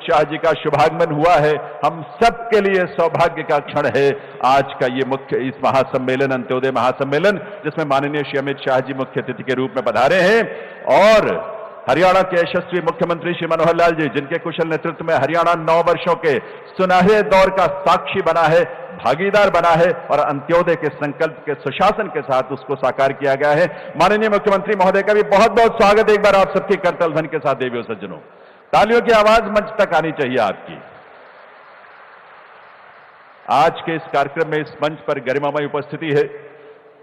शाह जी का शुभागमन हुआ है। हम सबके लिए सौभाग्य का क्षण है आज का ये इस महासम्मेलन, अंत्योदय महासम्मेलन, जिसमें माननीय श्री अमित शाह जी मुख्य अतिथि के रूप में पधारे हैं और हरियाणा के यशस्वी मुख्यमंत्री श्री मनोहर लाल जी, जिनके कुशल नेतृत्व में हरियाणा 9 वर्षों के सुनहरे दौर का साक्षी बना है, भागीदार बना है और अंत्योदय के संकल्प के सुशासन के साथ उसको साकार किया गया है। माननीय मुख्यमंत्री महोदय का भी बहुत बहुत स्वागत एक बार आप सबकी करतल ध्वनि के साथ। देवियों सज्जनों, तालियों की आवाज मंच तक आनी चाहिए आपकी। आज के इस कार्यक्रम में इस मंच पर गरिमामय उपस्थिति है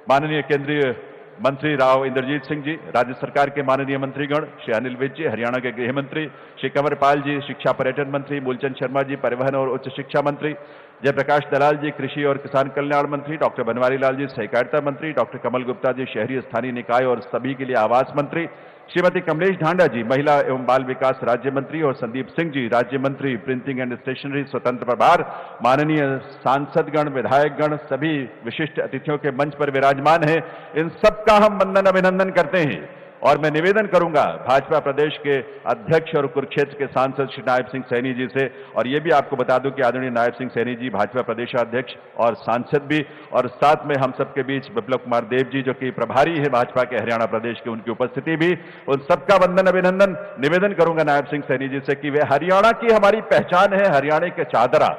माननीय केंद्रीय मंत्री राव इंद्रजीत सिंह जी, राज्य सरकार के माननीय मंत्रीगण श्री अनिल विज जी, हरियाणा के गृह मंत्री श्री कंवर पाल जी, शिक्षा पर्यटन मंत्री मूलचंद शर्मा जी, परिवहन और उच्च शिक्षा मंत्री जयप्रकाश दलाल जी, कृषि और किसान कल्याण मंत्री डॉक्टर बनवारी लाल जी, सहकारिता मंत्री डॉक्टर कमल गुप्ता जी, शहरी स्थानीय निकाय और सभी के लिए आवास मंत्री श्रीमती कमलेश ढांडा जी, महिला एवं बाल विकास राज्य मंत्री और संदीप सिंह जी, राज्य मंत्री प्रिंटिंग एंड स्टेशनरी स्वतंत्र प्रभार, माननीय सांसदगण, विधायकगण, सभी विशिष्ट अतिथियों के मंच पर विराजमान हैं, इन सबका हम वंदन अभिनंदन करते हैं। और मैं निवेदन करूंगा भाजपा प्रदेश के अध्यक्ष और कुरुक्षेत्र के सांसद श्री नायब सिंह सैनी जी से, और ये भी आपको बता दूं कि आदरणीय नायब सिंह सैनी जी भाजपा प्रदेशाध्यक्ष और सांसद भी, और साथ में हम सबके बीच विप्लव कुमार देव जी जो कि प्रभारी है भाजपा के हरियाणा प्रदेश के, उनकी उपस्थिति भी, उन सबका वंदन अभिनंदन निवेदन करूंगा नायब सिंह सैनी जी से कि वे हरियाणा की हमारी पहचान है, हरियाणा के चादरा,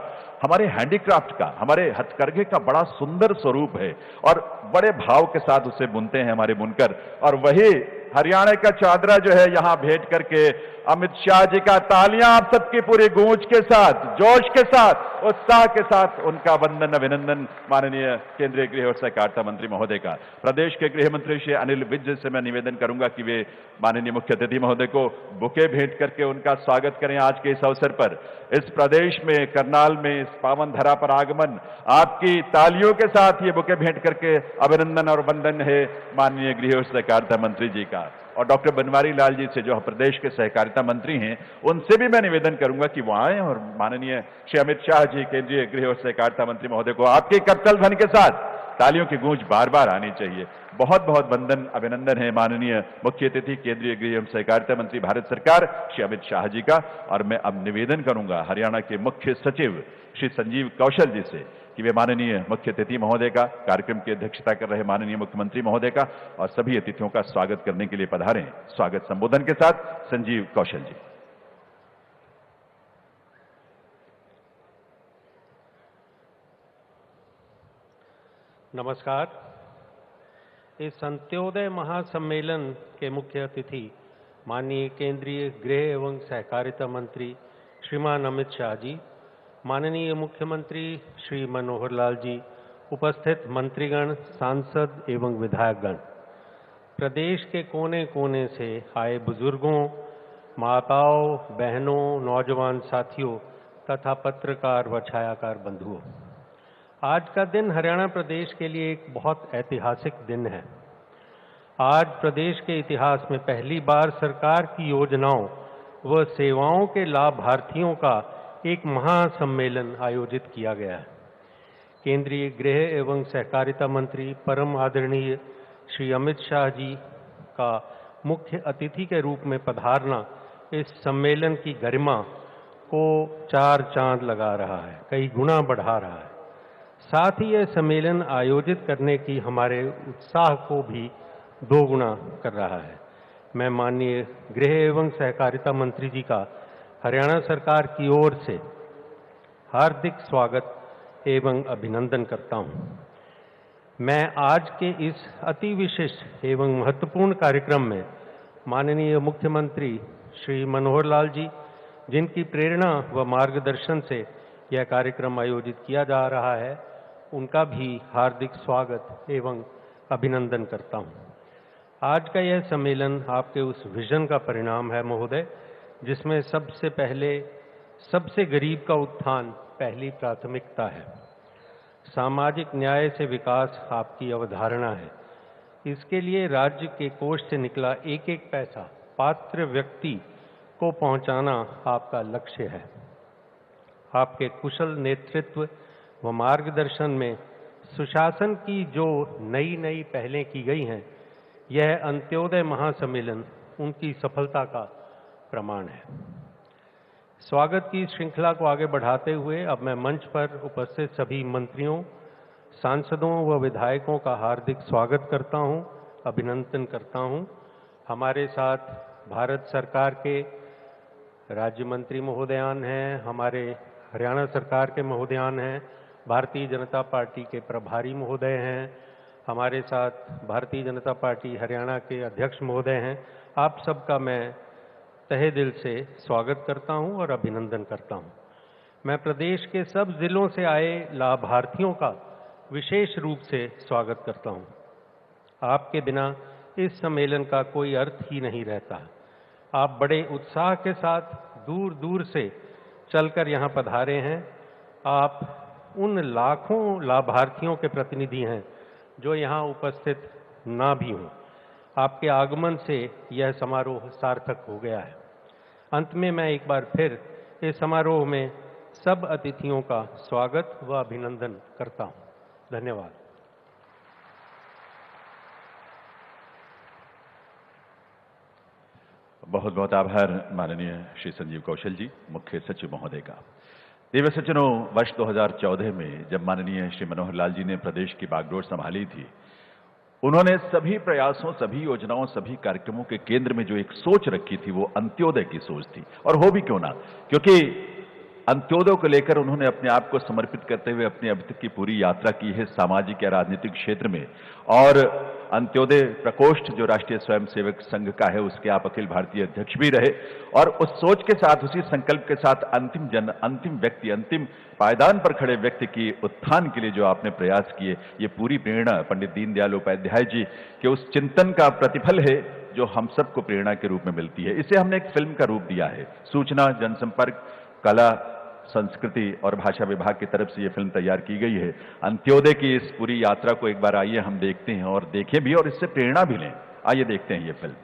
हमारे हैंडीक्राफ्ट का, हमारे हथकरघे का बड़ा सुंदर स्वरूप है और बड़े भाव के साथ उसे बुनते हैं हमारे बुनकर। और वही हरियाणा का चादरा जो है यहां भेंट करके अमित शाह जी का तालियां आप सबकी पूरी गूंज के साथ, जोश के साथ, उत्साह के साथ उनका वंदन अभिनंदन माननीय केंद्रीय गृह और सहकारिता मंत्री महोदय का। प्रदेश के गृह मंत्री श्री अनिल विज से मैं निवेदन करूंगा कि वे माननीय मुख्य अतिथि महोदय को बुके भेंट करके उनका स्वागत करें आज के इस अवसर पर। इस प्रदेश में, करनाल में, इस पावन धरा पर आगमन आपकी तालियों के साथ ये बुके भेंट करके अभिनंदन और वंदन है माननीय गृह और सहकारिता मंत्री जी का। और डॉक्टर बनवारी लाल जी से जो प्रदेश के सहकारिता मंत्री हैं, उनसे भी मैं निवेदन करूंगा कि वो आए और माननीय श्री अमित शाह जी, केंद्रीय गृह और सहकारिता मंत्री महोदय को आपके करतल ध्वनि के साथ तालियों की गूंज बार बार आनी चाहिए। बहुत बहुत वंदन अभिनंदन है माननीय मुख्य अतिथि केंद्रीय गृह एवं सहकारिता मंत्री भारत सरकार श्री अमित शाह जी का। और मैं अब निवेदन करूंगा हरियाणा के मुख्य सचिव श्री संजीव कौशल जी से कि वे माननीय मुख्य अतिथि महोदय का, कार्यक्रम की अध्यक्षता कर रहे माननीय मुख्यमंत्री महोदय का और सभी अतिथियों का स्वागत करने के लिए पधारें। स्वागत संबोधन के साथ संजीव कौशल जी। नमस्कार। इस अंत्योदय महासम्मेलन के मुख्य अतिथि माननीय केंद्रीय गृह एवं सहकारिता मंत्री श्रीमान अमित शाह जी, माननीय मुख्यमंत्री श्री मनोहर लाल जी, उपस्थित मंत्रीगण, सांसद एवं विधायकगण, प्रदेश के कोने कोने से आए बुजुर्गों, माताओं, बहनों, नौजवान साथियों तथा पत्रकार व छायाकार बंधुओं, आज का दिन हरियाणा प्रदेश के लिए एक बहुत ऐतिहासिक दिन है। आज प्रदेश के इतिहास में पहली बार सरकार की योजनाओं व सेवाओं के लाभार्थियों का एक महासम्मेलन आयोजित किया गया है। केंद्रीय गृह एवं सहकारिता मंत्री परम आदरणीय श्री अमित शाह जी का मुख्य अतिथि के रूप में पधारना इस सम्मेलन की गरिमा को 4 चांद लगा रहा है, कई गुना बढ़ा रहा है। साथ ही यह सम्मेलन आयोजित करने की हमारे उत्साह को भी 2 गुना कर रहा है। मैं माननीय गृह एवं सहकारिता मंत्री जी का हरियाणा सरकार की ओर से हार्दिक स्वागत एवं अभिनंदन करता हूं। मैं आज के इस अति विशिष्ट एवं महत्वपूर्ण कार्यक्रम में माननीय मुख्यमंत्री श्री मनोहर लाल जी, जिनकी प्रेरणा व मार्गदर्शन से यह कार्यक्रम आयोजित किया जा रहा है, उनका भी हार्दिक स्वागत एवं अभिनंदन करता हूं। आज का यह सम्मेलन आपके उस विजन का परिणाम है महोदय, जिसमें सबसे पहले सबसे गरीब का उत्थान पहली प्राथमिकता है। सामाजिक न्याय से विकास आपकी अवधारणा है। इसके लिए राज्य के कोष से निकला एक एक पैसा पात्र व्यक्ति को पहुंचाना आपका लक्ष्य है। आपके कुशल नेतृत्व व मार्गदर्शन में सुशासन की जो नई नई पहलें की गई हैं, यह अंत्योदय महासम्मेलन उनकी सफलता का प्रमाण है। स्वागत की श्रृंखला को आगे बढ़ाते हुए अब मैं मंच पर उपस्थित सभी मंत्रियों, सांसदों व विधायकों का हार्दिक स्वागत करता हूं, अभिनंदन करता हूं। हमारे साथ भारत सरकार के राज्य मंत्री महोदयान हैं, हमारे हरियाणा सरकार के महोदयान हैं, भारतीय जनता पार्टी के प्रभारी महोदय हैं, हमारे साथ भारतीय जनता पार्टी हरियाणा के अध्यक्ष महोदय हैं। आप सबका मैं तहे दिल से स्वागत करता हूं और अभिनंदन करता हूं। मैं प्रदेश के सब जिलों से आए लाभार्थियों का विशेष रूप से स्वागत करता हूं। आपके बिना इस सम्मेलन का कोई अर्थ ही नहीं रहता। आप बड़े उत्साह के साथ दूर दूर से चलकर यहाँ पधारे हैं। आप उन लाखों लाभार्थियों के प्रतिनिधि हैं जो यहाँ उपस्थित ना भी हों। आपके आगमन से यह समारोह सार्थक हो गया है। अंत में मैं एक बार फिर इस समारोह में सब अतिथियों का स्वागत व अभिनंदन करता हूं। धन्यवाद। बहुत बहुत आभार माननीय श्री संजीव कौशल जी, मुख्य सचिव महोदय का। दिव्य सज्जनों, वर्ष 2014 में जब माननीय श्री मनोहर लाल जी ने प्रदेश की बागडोर संभाली थी, उन्होंने सभी प्रयासों, सभी योजनाओं, सभी कार्यक्रमों के केंद्र में जो एक सोच रखी थी वो अंत्योदय की सोच थी। और हो भी क्यों ना, क्योंकि अंत्योदय को लेकर उन्होंने अपने आप को समर्पित करते हुए अपनी अभी तक की पूरी यात्रा की है सामाजिक या राजनीतिक क्षेत्र में। और अंत्योदय प्रकोष्ठ जो राष्ट्रीय स्वयंसेवक संघ का है, उसके आप अखिल भारतीय अध्यक्ष भी रहे। और उस सोच के साथ, उसी संकल्प के साथ अंतिम व्यक्ति, अंतिम पायदान पर खड़े व्यक्ति की उत्थान के लिए जो आपने प्रयास किए, ये पूरी प्रेरणा पंडित दीनदयाल उपाध्याय जी के उस चिंतन का प्रतिफल है जो हम सबको प्रेरणा के रूप में मिलती है। इसे हमने एक फिल्म का रूप दिया है। सूचना, जनसंपर्क, कला, संस्कृति और भाषा विभाग की तरफ से यह फिल्म तैयार की गई है। अंत्योदय की इस पूरी यात्रा को एक बार आइए हम देखते हैं और देखें भी और इससे प्रेरणा भी लें। आइए देखते हैं ये फिल्म।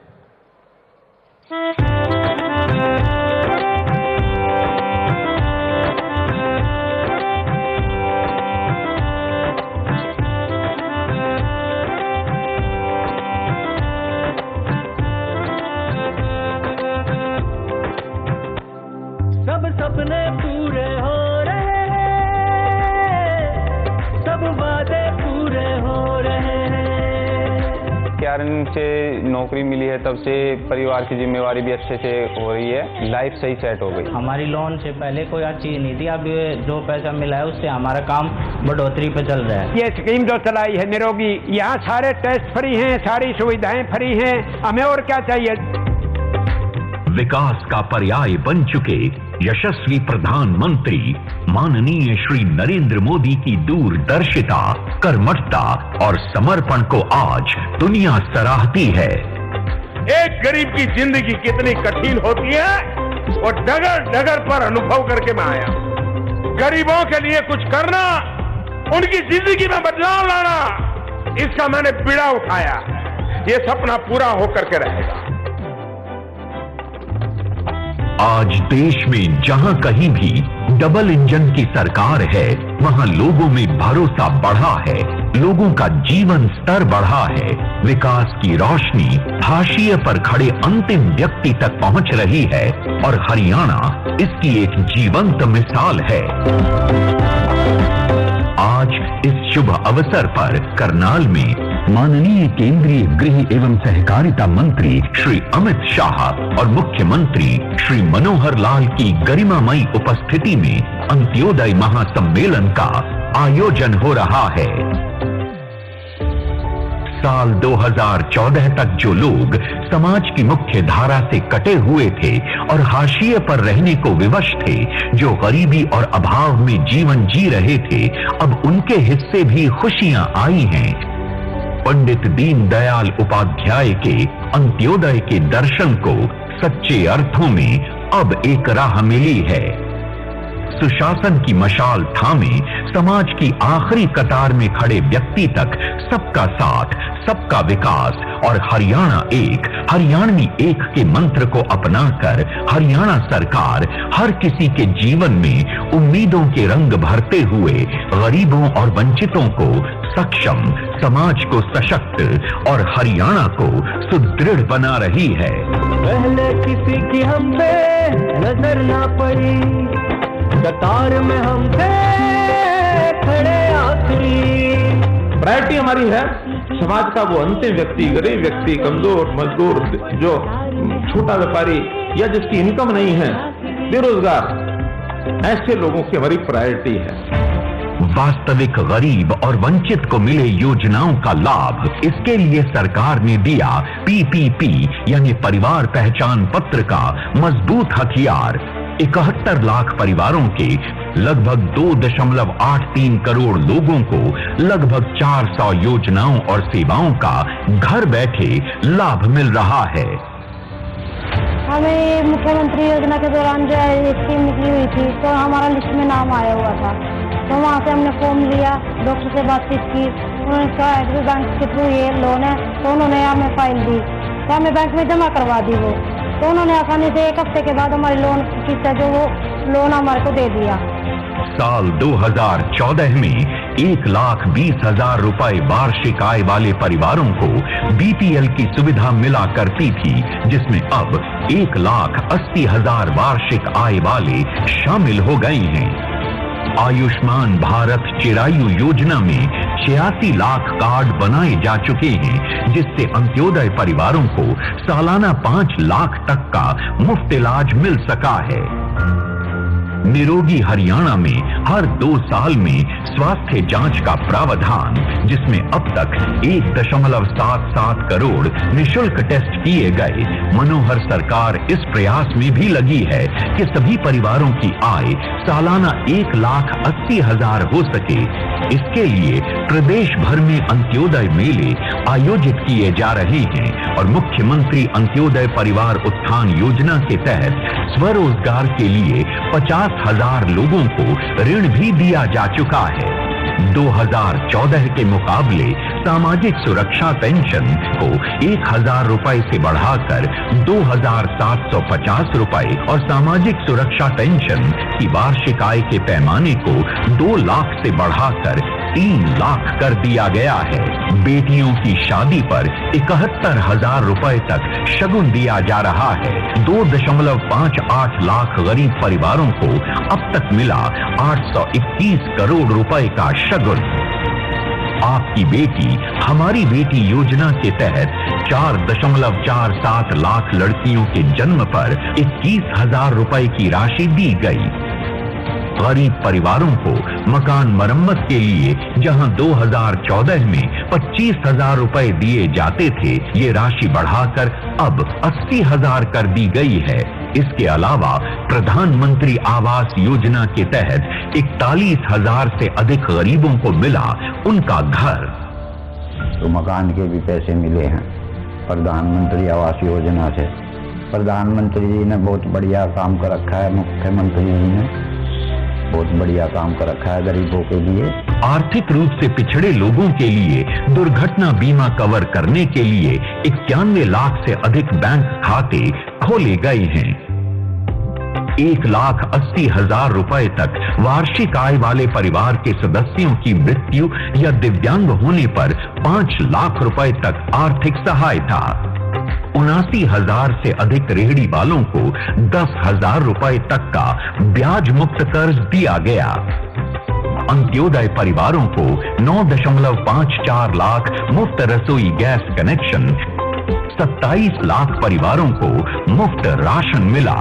सब सपने पूरे हो रहे हैं, सब वादे पूरे हो रहे हैं। क्यारन से नौकरी मिली है, तब से परिवार की जिम्मेवारी भी अच्छे से हो रही है, लाइफ सही सेट हो गई। हमारी लोन से पहले कोई और चीज नहीं थी, अब जो पैसा मिला है उससे हमारा काम बढ़ोतरी पे चल रहा है। ये स्कीम जो चलाई है निरोगी, यहाँ सारे टेस्ट फ्री हैं, सारी सुविधाएं फ्री हैं, हमें और क्या चाहिए। विकास का पर्याय बन चुके यशस्वी प्रधानमंत्री माननीय श्री नरेंद्र मोदी की दूरदर्शिता, कर्मठता और समर्पण को आज दुनिया सराहती है। एक गरीब की जिंदगी कितनी कठिन होती है वो डगर डगर पर अनुभव करके मैं आया। गरीबों के लिए कुछ करना, उनकी जिंदगी में बदलाव लाना, इसका मैंने बीड़ा उठाया। ये सपना पूरा होकर के रहेगा। आज देश में जहां कहीं भी डबल इंजन की सरकार है, वहां लोगों में भरोसा बढ़ा है, लोगों का जीवन स्तर बढ़ा है, विकास की रोशनी हाशिए पर खड़े अंतिम व्यक्ति तक पहुंच रही है और हरियाणा इसकी एक जीवंत मिसाल है। आज इस शुभ अवसर पर करनाल में माननीय केंद्रीय गृह एवं सहकारिता मंत्री श्री अमित शाह और मुख्यमंत्री श्री मनोहर लाल की गरिमामयी उपस्थिति में अंत्योदय महासम्मेलन का आयोजन हो रहा है। साल 2014 तक जो लोग समाज की मुख्य धारा से कटे हुए थे और हाशिए पर रहने को विवश थे, जो गरीबी और अभाव में जीवन जी रहे थे, अब उनके हिस्से भी खुशियां आई हैं। पंडित दीनदयाल उपाध्याय के अंत्योदय के दर्शन को सच्चे अर्थों में अब एक राह मिली है। सुशासन की मशाल थामे समाज की आखिरी कतार में खड़े व्यक्ति तक सबका साथ, सबका विकास और हरियाणा एक, हरियाणवी एक के मंत्र को अपनाकर हरियाणा सरकार हर किसी के जीवन में उम्मीदों के रंग भरते हुए गरीबों और वंचितों को सक्षम, समाज को सशक्त और हरियाणा को सुदृढ़ बना रही है। पहले किसी की हम पे नजर ना पड़ी, कतार में हम थे खड़े आखिरी। प्रायोरिटी हमारी है समाज का वो अंतिम व्यक्ति, गरीब व्यक्ति, कमजोर, मजदूर, जो छोटा व्यापारी या जिसकी इनकम नहीं है, बेरोजगार, ऐसे लोगों की हमारी प्रायोरिटी है। वास्तविक गरीब और वंचित को मिले योजनाओं का लाभ, इसके लिए सरकार ने दिया PPP यानी परिवार पहचान पत्र का मजबूत हथियार। 71 लाख परिवारों के लगभग 2.83 करोड़ लोगों को लगभग 400 योजनाओं और सेवाओं का घर बैठे लाभ मिल रहा है। हमें मुख्यमंत्री योजना के दौरान जो स्कीम निकली हुई थी तो हमारा लिस्ट में नाम आया हुआ था, तो वहाँ से हमने फॉर्म लिया, डॉक्टर से बातचीत की, उन्होंने कहा एक्सिस बैंक के थ्रू ये लोन है, तो उन्होंने हमें फाइल दी, तो हमें बैंक में जमा करवा दी वो, तो उन्होंने आसानी से 1 हफ्ते के बाद हमारी लोन किस्त है जो वो लोन हमारे को दे दिया। साल 2014 में 1,20,000 रुपए वार्षिक आय वाले परिवारों को BPL की सुविधा मिला करती थी, जिसमें अब 1,80,000 वार्षिक आय वाले शामिल हो गए हैं। आयुष्मान भारत चिरायु योजना में 86 लाख कार्ड बनाए जा चुके हैं, जिससे अंत्योदय परिवारों को सालाना 5 लाख तक का मुफ्त इलाज मिल सका है। निरोगी हरियाणा में हर 2 साल में स्वास्थ्य जांच का प्रावधान, जिसमें अब तक 1.77 करोड़ निशुल्क टेस्ट किए गए। मनोहर सरकार इस प्रयास में भी लगी है कि सभी परिवारों की आय सालाना 1,80,000 हो सके। इसके लिए प्रदेश भर में अंत्योदय मेले आयोजित किए जा रहे हैं और मुख्यमंत्री अंत्योदय परिवार उत्थान योजना के तहत स्वरोजगार के लिए 50,000 लोगों को ऋण भी दिया जा चुका है। 2014 के मुकाबले सामाजिक सुरक्षा पेंशन को 1,000 रुपए से बढ़ाकर 2,750 रुपए और सामाजिक सुरक्षा पेंशन की वार्षिक आय के पैमाने को 2 लाख से बढ़ाकर 3 लाख कर दिया गया है। बेटियों की शादी पर 71,000 रुपए तक शगुन दिया जा रहा है। 2.58 लाख गरीब परिवारों को अब तक मिला 821 करोड़ रुपए का शगुन। आपकी बेटी हमारी बेटी योजना के तहत 4.47 लाख लड़कियों के जन्म पर 21,000 रुपए की राशि दी गई। गरीब परिवारों को मकान मरम्मत के लिए जहां 2014 में 25,000 रुपए दिए जाते थे, ये राशि बढ़ाकर अब 80,000 कर दी गई है। इसके अलावा प्रधानमंत्री आवास योजना के तहत 41,000 से अधिक गरीबों को मिला उनका घर। तो मकान के भी पैसे मिले हैं प्रधानमंत्री आवास योजना से। प्रधानमंत्री जी ने बहुत बढ़िया काम कर रखा है, मुख्यमंत्री जी ने बहुत बढ़िया काम कर रखा है गरीबों के लिए। आर्थिक रूप से पिछड़े लोगों के लिए दुर्घटना बीमा कवर करने के लिए 91 लाख से अधिक बैंक खाते खोले गए हैं। 1,80,000 रुपए तक वार्षिक आय वाले परिवार के सदस्यों की मृत्यु या दिव्यांग होने पर 5 लाख रुपए तक आर्थिक सहायता। 79,000 से अधिक रेहड़ी वालों को 10,000 रुपए तक का ब्याज मुक्त कर्ज दिया गया। अंत्योदय परिवारों को 9.54 लाख मुफ्त रसोई गैस कनेक्शन, 27 लाख परिवारों को मुफ्त राशन मिला।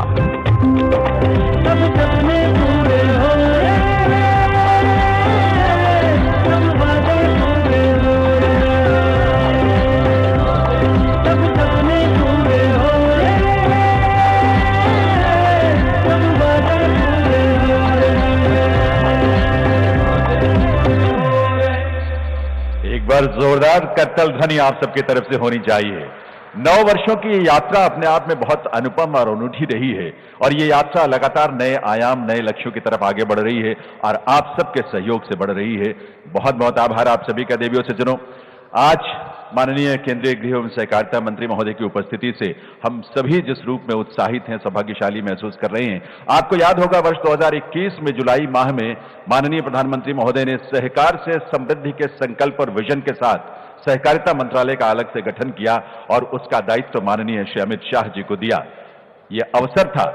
सब सपने पूरे हो रहे हैं, सब वादे पूरे हो रहे हैं, सब सपने पूरे हो रहे हैं, सब वादे पूरे हो रहे हैं। एक बार जोरदार करतल ध्वनि आप सबकी तरफ से होनी चाहिए। 9 वर्षों की ये यात्रा अपने आप में बहुत अनुपम और अनूठी रही है और ये यात्रा लगातार नए आयाम, नए लक्ष्यों की तरफ आगे बढ़ रही है और आप सबके सहयोग से बढ़ रही है। बहुत बहुत आभार आप सभी का देवियों सज्जनों। आज माननीय केंद्रीय गृह एवं सहकारिता मंत्री महोदय की उपस्थिति से हम सभी जिस रूप में उत्साहित हैं, सौभाग्यशाली महसूस कर रहे हैं। आपको याद होगा वर्ष 2021 में जुलाई माह में माननीय प्रधानमंत्री महोदय ने सहकार से समृद्धि के संकल्प और विजन के साथ सहकारिता मंत्रालय का अलग से गठन किया और उसका दायित्व माननीय श्री अमित शाह जी को दिया। यह अवसर था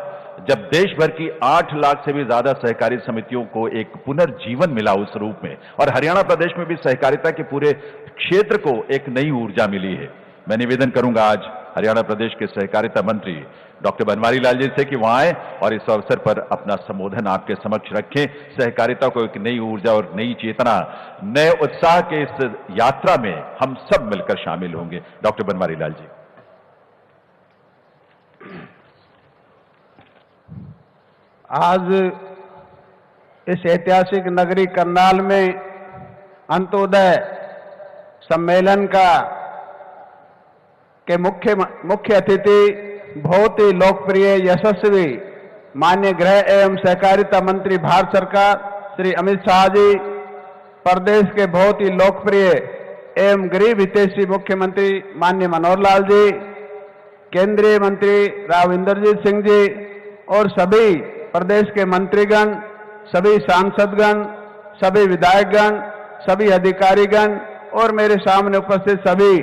जब देश भर की 8 लाख से भी ज्यादा सहकारी समितियों को एक पुनर्जीवन मिला उस रूप में, और हरियाणा प्रदेश में भी सहकारिता के पूरे क्षेत्र को एक नई ऊर्जा मिली है। मैं निवेदन करूंगा आज हरियाणा प्रदेश के सहकारिता मंत्री डॉक्टर बनवारी लाल जी से कि वहां आए और इस अवसर पर अपना संबोधन आपके समक्ष रखें। सहकारिता को एक नई ऊर्जा और नई चेतना, नए उत्साह के इस यात्रा में हम सब मिलकर शामिल होंगे। डॉक्टर बनवारी लाल जी। आज इस ऐतिहासिक नगरी करनाल में अंत्योदय सम्मेलन के मुख्य अतिथि बहुत ही लोकप्रिय यशस्वी माननीय गृह एवं सहकारिता मंत्री भारत सरकार श्री अमित शाह जी, प्रदेश के बहुत ही लोकप्रिय एवं गरीब हितैषी मुख्यमंत्री माननीय मनोहर लाल जी, केंद्रीय मंत्री राव इंद्रजीत सिंह जी और सभी प्रदेश के मंत्रीगण, सभी सांसदगण, सभी विधायकगण, सभी अधिकारीगण और मेरे सामने उपस्थित सभी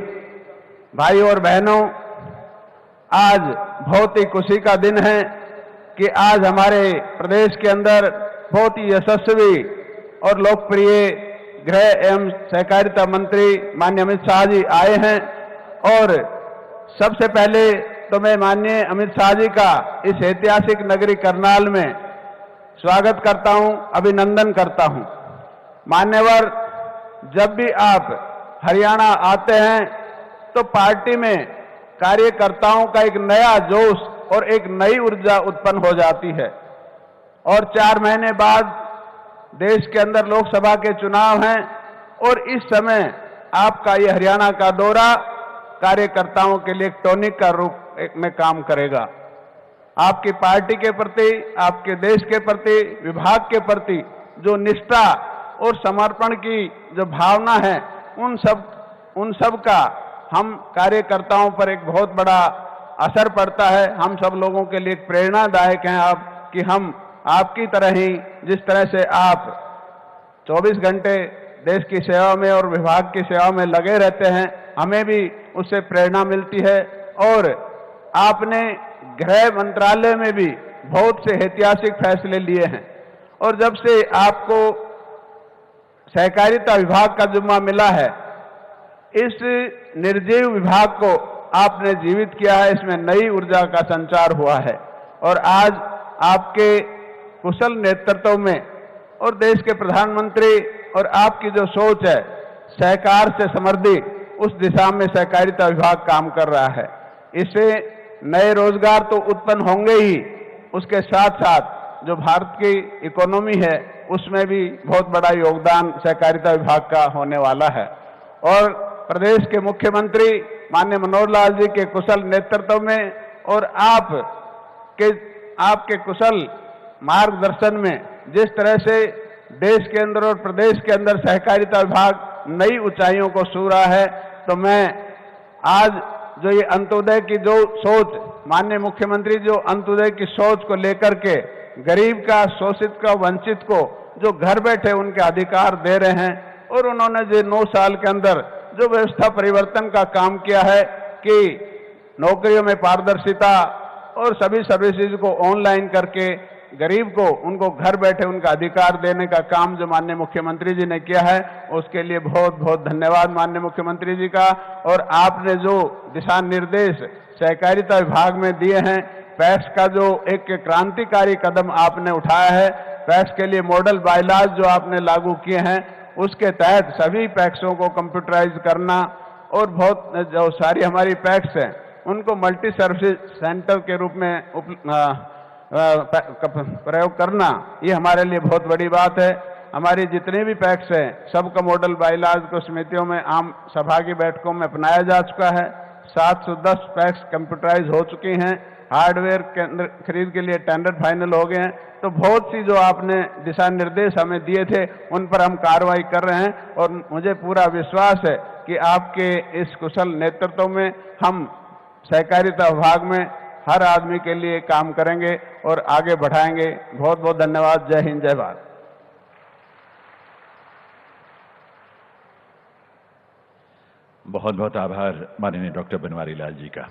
भाई और बहनों, आज बहुत ही खुशी का दिन है कि आज हमारे प्रदेश के अंदर बहुत ही यशस्वी और लोकप्रिय गृह एवं सहकारिता मंत्री माननीय अमित शाह जी आए हैं। और सबसे पहले तो मैं माननीय अमित शाह जी का इस ऐतिहासिक नगरी करनाल में स्वागत करता हूं, अभिनंदन करता हूं। मान्यवर, जब भी आप हरियाणा आते हैं तो पार्टी में कार्यकर्ताओं का एक नया जोश और एक नई ऊर्जा उत्पन्न हो जाती है। और 4 महीने बाद देश के अंदर लोकसभा के चुनाव हैं और इस समय आपका ये हरियाणा का दौरा कार्यकर्ताओं के लिए एक टॉनिक का रूप में काम करेगा। आपकी पार्टी के प्रति, आपके देश के प्रति, विभाग के प्रति जो निष्ठा और समर्पण की जो भावना है, उन सब का हम कार्यकर्ताओं पर एक बहुत बड़ा असर पड़ता है। हम सब लोगों के लिए प्रेरणादायक हैं आप, कि हम आपकी तरह ही, जिस तरह से आप 24 घंटे देश की सेवा में और विभाग की सेवा में लगे रहते हैं, हमें भी उससे प्रेरणा मिलती है। और आपने गृह मंत्रालय में भी बहुत से ऐतिहासिक फैसले लिए हैं और जब से आपको सहकारिता विभाग का जिम्मा मिला है, इस निर्जीव विभाग को आपने जीवित किया है, इसमें नई ऊर्जा का संचार हुआ है। और आज आपके कुशल नेतृत्व में और देश के प्रधानमंत्री और आपकी जो सोच है सहकार से समृद्धि, उस दिशा में सहकारिता विभाग काम कर रहा है। इससे नए रोजगार तो उत्पन्न होंगे ही, उसके साथ साथ जो भारत की इकोनॉमी है उसमें भी बहुत बड़ा योगदान सहकारिता विभाग का होने वाला है। और प्रदेश के मुख्यमंत्री माननीय मनोहर लाल जी के कुशल नेतृत्व में और आपके कुशल मार्गदर्शन में जिस तरह से देश के अंदर और प्रदेश के अंदर सहकारिता विभाग नई ऊंचाइयों को छू रहा है, तो मैं आज जो ये अंत्योदय की जो सोच, माननीय मुख्यमंत्री जो अंत्योदय की सोच को लेकर के गरीब का, शोषित का, वंचित को जो घर बैठे उनके अधिकार दे रहे हैं, और उन्होंने जो 9 साल के अंदर जो व्यवस्था परिवर्तन का काम किया है कि नौकरियों में पारदर्शिता और सभी सर्विसेज को ऑनलाइन करके गरीब को, उनको घर बैठे उनका अधिकार देने का काम जो माननीय मुख्यमंत्री जी ने किया है, उसके लिए बहुत बहुत धन्यवाद माननीय मुख्यमंत्री जी का। और आपने जो दिशा निर्देश सहकारिता विभाग में दिए हैं, पैक्स का जो एक क्रांतिकारी कदम आपने उठाया है, पैक्स के लिए मॉडल बायलॉज जो आपने लागू किए हैं, उसके तहत सभी पैक्सों को कंप्यूटराइज करना और बहुत जो सारी हमारी पैक्स हैं उनको मल्टी सर्विस सेंटर के रूप में प्रयोग करना, ये हमारे लिए बहुत बड़ी बात है। हमारी जितने भी पैक्स हैं सबका मॉडल बायलॉज को समितियों में, आम सभा की बैठकों में अपनाया जा चुका है। 710 पैक्स कंप्यूटराइज हो चुकी हैं। हार्डवेयर खरीद के लिए टेंडर फाइनल हो गए हैं। तो बहुत सी जो आपने दिशा निर्देश हमें दिए थे उन पर हम कार्रवाई कर रहे हैं और मुझे पूरा विश्वास है कि आपके इस कुशल नेतृत्व में हम सहकारिता विभाग में हर आदमी के लिए काम करेंगे और आगे बढ़ाएंगे। बहुत बहुत धन्यवाद। जय हिंद, जय भारत। बहुत बहुत आभार माननीय डॉक्टर बनवारी लाल जी का।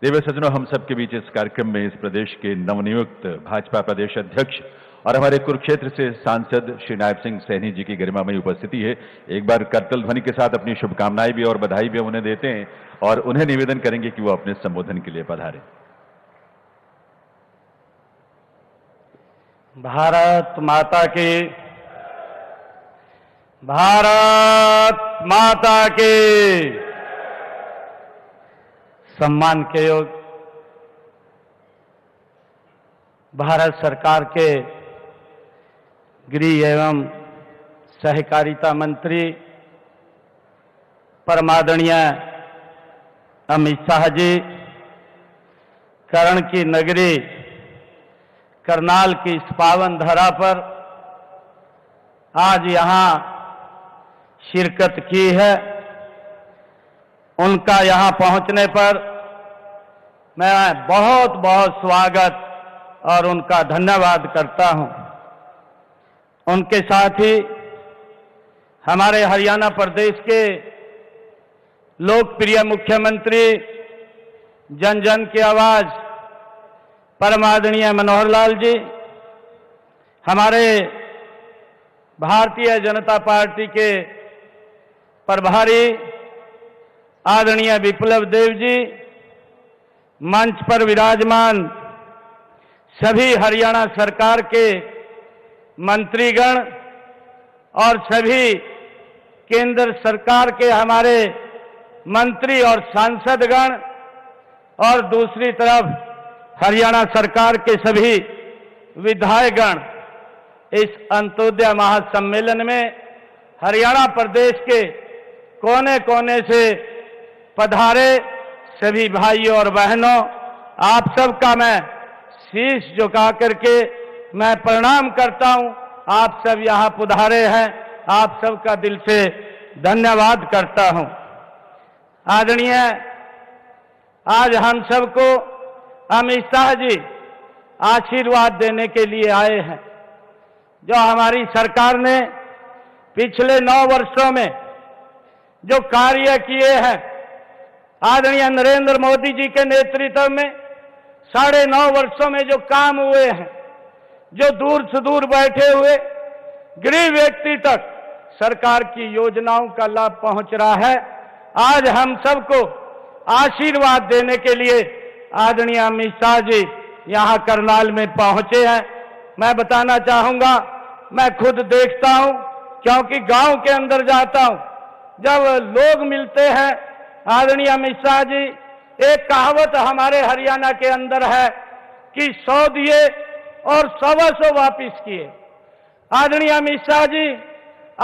देव सज्जनों, हम सबके बीच इस कार्यक्रम में इस प्रदेश के नवनियुक्त भाजपा प्रदेश अध्यक्ष और हमारे कुरुक्षेत्र से सांसद श्री नायब सिंह सैनी जी की गरिमामयी उपस्थिति है। एक बार करतल ध्वनि के साथ अपनी शुभकामनाएं भी और बधाई भी उन्हें देते हैं और उन्हें निवेदन करेंगे कि वो अपने संबोधन के लिए पधारें। भारत माता की, भारत माता की। सम्मान के योग भारत सरकार के गृह एवं सहकारिता मंत्री परमादरणीय अमित शाह जी कर्ण की नगरी करनाल की इस पावन धरा पर आज यहां शिरकत की है। उनका यहां पहुंचने पर मैं बहुत बहुत स्वागत और उनका धन्यवाद करता हूं। उनके साथ ही हमारे हरियाणा प्रदेश के लोकप्रिय मुख्यमंत्री, जन जन की आवाज परमादरणीय मनोहर लाल जी, हमारे भारतीय जनता पार्टी के प्रभारी आदरणीय विप्लव देव जी, मंच पर विराजमान सभी हरियाणा सरकार के मंत्रीगण और सभी केंद्र सरकार के हमारे मंत्री और सांसदगण और दूसरी तरफ हरियाणा सरकार के सभी विधायकगण इस अंत्योदय महासम्मेलन में हरियाणा प्रदेश के कोने कोने से पधारे सभी भाइयों और बहनों, आप सबका मैं शीश झुका करके मैं प्रणाम करता हूं। आप सब यहां पधारे हैं, आप सबका दिल से धन्यवाद करता हूं। आदरणीय, आज हम सबको अमित शाह जी आशीर्वाद देने के लिए आए हैं। जो हमारी सरकार ने पिछले 9 वर्षों में जो कार्य किए हैं, आदरणीय नरेंद्र मोदी जी के नेतृत्व में 9.5 वर्षों में जो काम हुए हैं, जो दूर से दूर बैठे हुए गरीब व्यक्ति तक सरकार की योजनाओं का लाभ पहुंच रहा है। आज हम सबको आशीर्वाद देने के लिए आदरणीय अमित शाह जी यहां करनाल में पहुंचे हैं। मैं बताना चाहूंगा, मैं खुद देखता हूं क्योंकि गांव के अंदर जाता हूं, जब लोग मिलते हैं आदरणीय अमित शाह जी, एक कहावत हमारे हरियाणा के अंदर है कि 100 दिए और 125 वापिस किए। आदरणीय अमित शाह जी,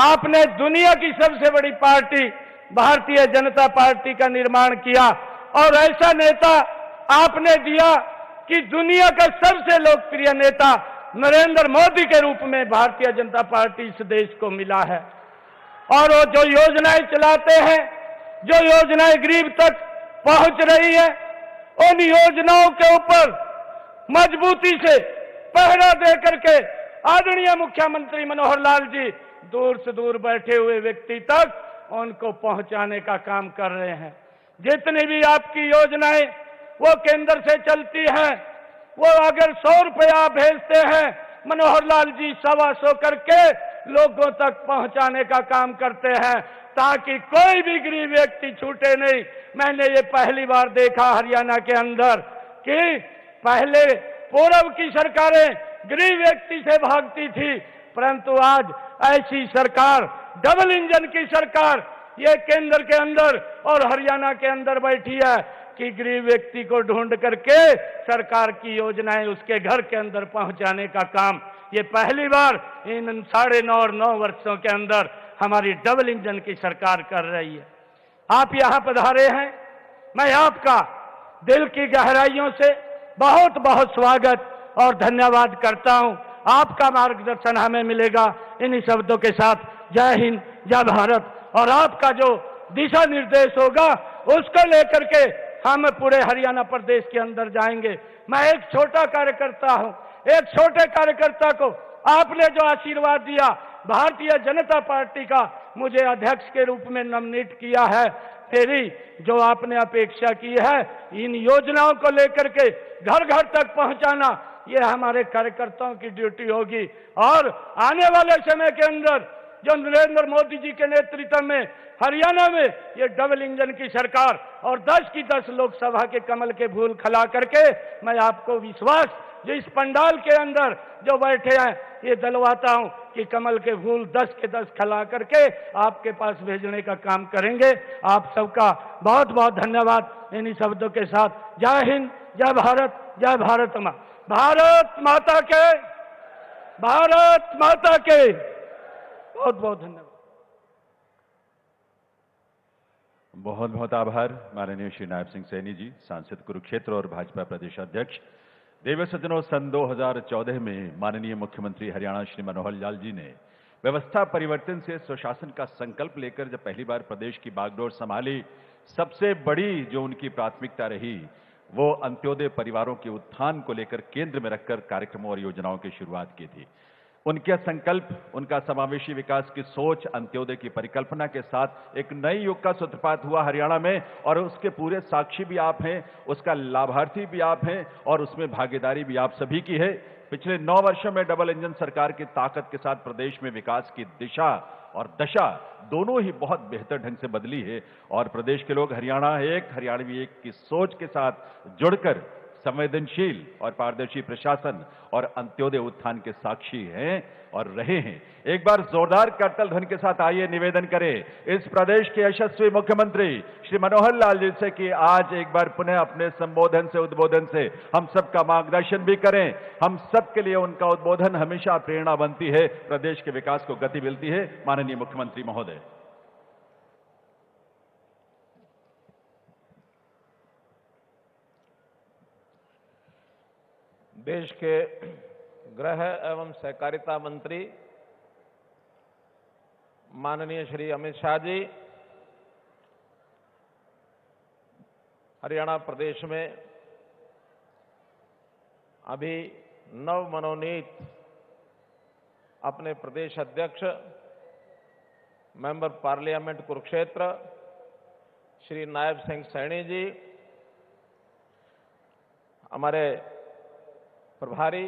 आपने दुनिया की सबसे बड़ी पार्टी भारतीय जनता पार्टी का निर्माण किया और ऐसा नेता आपने दिया कि दुनिया का सबसे लोकप्रिय नेता नरेंद्र मोदी के रूप में भारतीय जनता पार्टी इस देश को मिला है। और वो जो योजनाएं चलाते हैं, जो योजनाएं गरीब तक पहुंच रही है, उन योजनाओं के ऊपर मजबूती से पहरा दे करके आदरणीय मुख्यमंत्री मनोहर लाल जी दूर से दूर बैठे हुए व्यक्ति तक उनको पहुंचाने का काम कर रहे हैं। जितनी भी आपकी योजनाएं वो केंद्र से चलती हैं, वो अगर 100 रुपया भेजते हैं, मनोहर लाल जी 125 करके लोगों तक पहुंचाने का काम करते हैं ताकि कोई भी गरीब व्यक्ति छूटे नहीं। मैंने ये पहली बार देखा हरियाणा के अंदर कि पहले पूर्व की सरकारें गरीब व्यक्ति से भागती थी, परंतु आज ऐसी सरकार, डबल इंजन की सरकार ये केंद्र के अंदर और हरियाणा के अंदर बैठी है कि गरीब व्यक्ति को ढूंढ करके सरकार की योजनाएं उसके घर के अंदर पहुंचाने का काम ये पहली बार इन 9.5 और 9 वर्षों के अंदर हमारी डबल इंजन की सरकार कर रही है। आप यहां पधारे हैं, मैं आपका दिल की गहराइयों से बहुत बहुत स्वागत और धन्यवाद करता हूं। आपका मार्गदर्शन हमें मिलेगा। इन्हीं शब्दों के साथ जय हिंद, जय भारत। और आपका जो दिशा निर्देश होगा उसको लेकर के हम पूरे हरियाणा प्रदेश के अंदर जाएंगे। मैं एक छोटा कार्यकर्ता हूं। एक छोटे कार्यकर्ता को आपने जो आशीर्वाद दिया, भारतीय जनता पार्टी का मुझे अध्यक्ष के रूप में नॉमिनेट किया है, तेरी जो आपने अपेक्षा की है इन योजनाओं को लेकर के घर घर तक पहुंचाना, ये हमारे कार्यकर्ताओं की ड्यूटी होगी। और आने वाले समय के अंदर जो नरेंद्र मोदी जी के नेतृत्व में हरियाणा में ये डबल इंजन की सरकार और 10 की 10 लोकसभा के कमल के फूल खिला करके, मैं आपको विश्वास जो इस पंडाल के अंदर जो बैठे हैं ये दिलवाता हूं कि कमल के फूल 10 के 10 खिला करके आपके पास भेजने का काम करेंगे। आप सबका बहुत बहुत धन्यवाद। इन्हीं शब्दों के साथ जय हिंद, जय भारत, जय भारत मां। भारत माता के, भारत माता के बहुत बहुत धन्यवाद। बहुत बहुत आभार माननीय श्री नायब सिंह सैनी जी, सांसद कुरुक्षेत्र और भाजपा प्रदेश अध्यक्ष। देव सज्जनों, सन 2014 में माननीय मुख्यमंत्री हरियाणा श्री मनोहर लाल जी ने व्यवस्था परिवर्तन से सुशासन का संकल्प लेकर जब पहली बार प्रदेश की बागडोर संभाली, सबसे बड़ी जो उनकी प्राथमिकता रही वो अंत्योदय परिवारों के उत्थान को लेकर केंद्र में रखकर कार्यक्रमों और योजनाओं की शुरुआत की थी। उनका संकल्प, उनका समावेशी विकास की सोच, अंत्योदय की परिकल्पना के साथ एक नई युग का सूत्रपात हुआ हरियाणा में, और उसके पूरे साक्षी भी आप हैं, उसका लाभार्थी भी आप हैं और उसमें भागीदारी भी आप सभी की है। पिछले 9 वर्षों में डबल इंजन सरकार की ताकत के साथ प्रदेश में विकास की दिशा और दशा दोनों ही बहुत बेहतर ढंग से बदली है और प्रदेश के लोग हरियाणा एक, हरियाणवी एक की सोच के साथ जुड़कर संवेदनशील और पारदर्शी प्रशासन और अंत्योदय उत्थान के साक्षी हैं और रहे हैं। एक बार जोरदार करतल ध्वनि के साथ आइए निवेदन करें इस प्रदेश के यशस्वी मुख्यमंत्री श्री मनोहर लाल जी से कि आज एक बार पुनः अपने संबोधन से, उद्बोधन से हम सबका मार्गदर्शन भी करें। हम सबके लिए उनका उद्बोधन हमेशा प्रेरणा बनती है, प्रदेश के विकास को गति मिलती है। माननीय मुख्यमंत्री महोदय। देश के गृह एवं सहकारिता मंत्री माननीय श्री अमित शाह जी हरियाणा प्रदेश में अभी नव मनोनीत अपने प्रदेश अध्यक्ष मेंबर पार्लियामेंट कुरुक्षेत्र श्री नायब सिंह सैनी जी, हमारे प्रभारी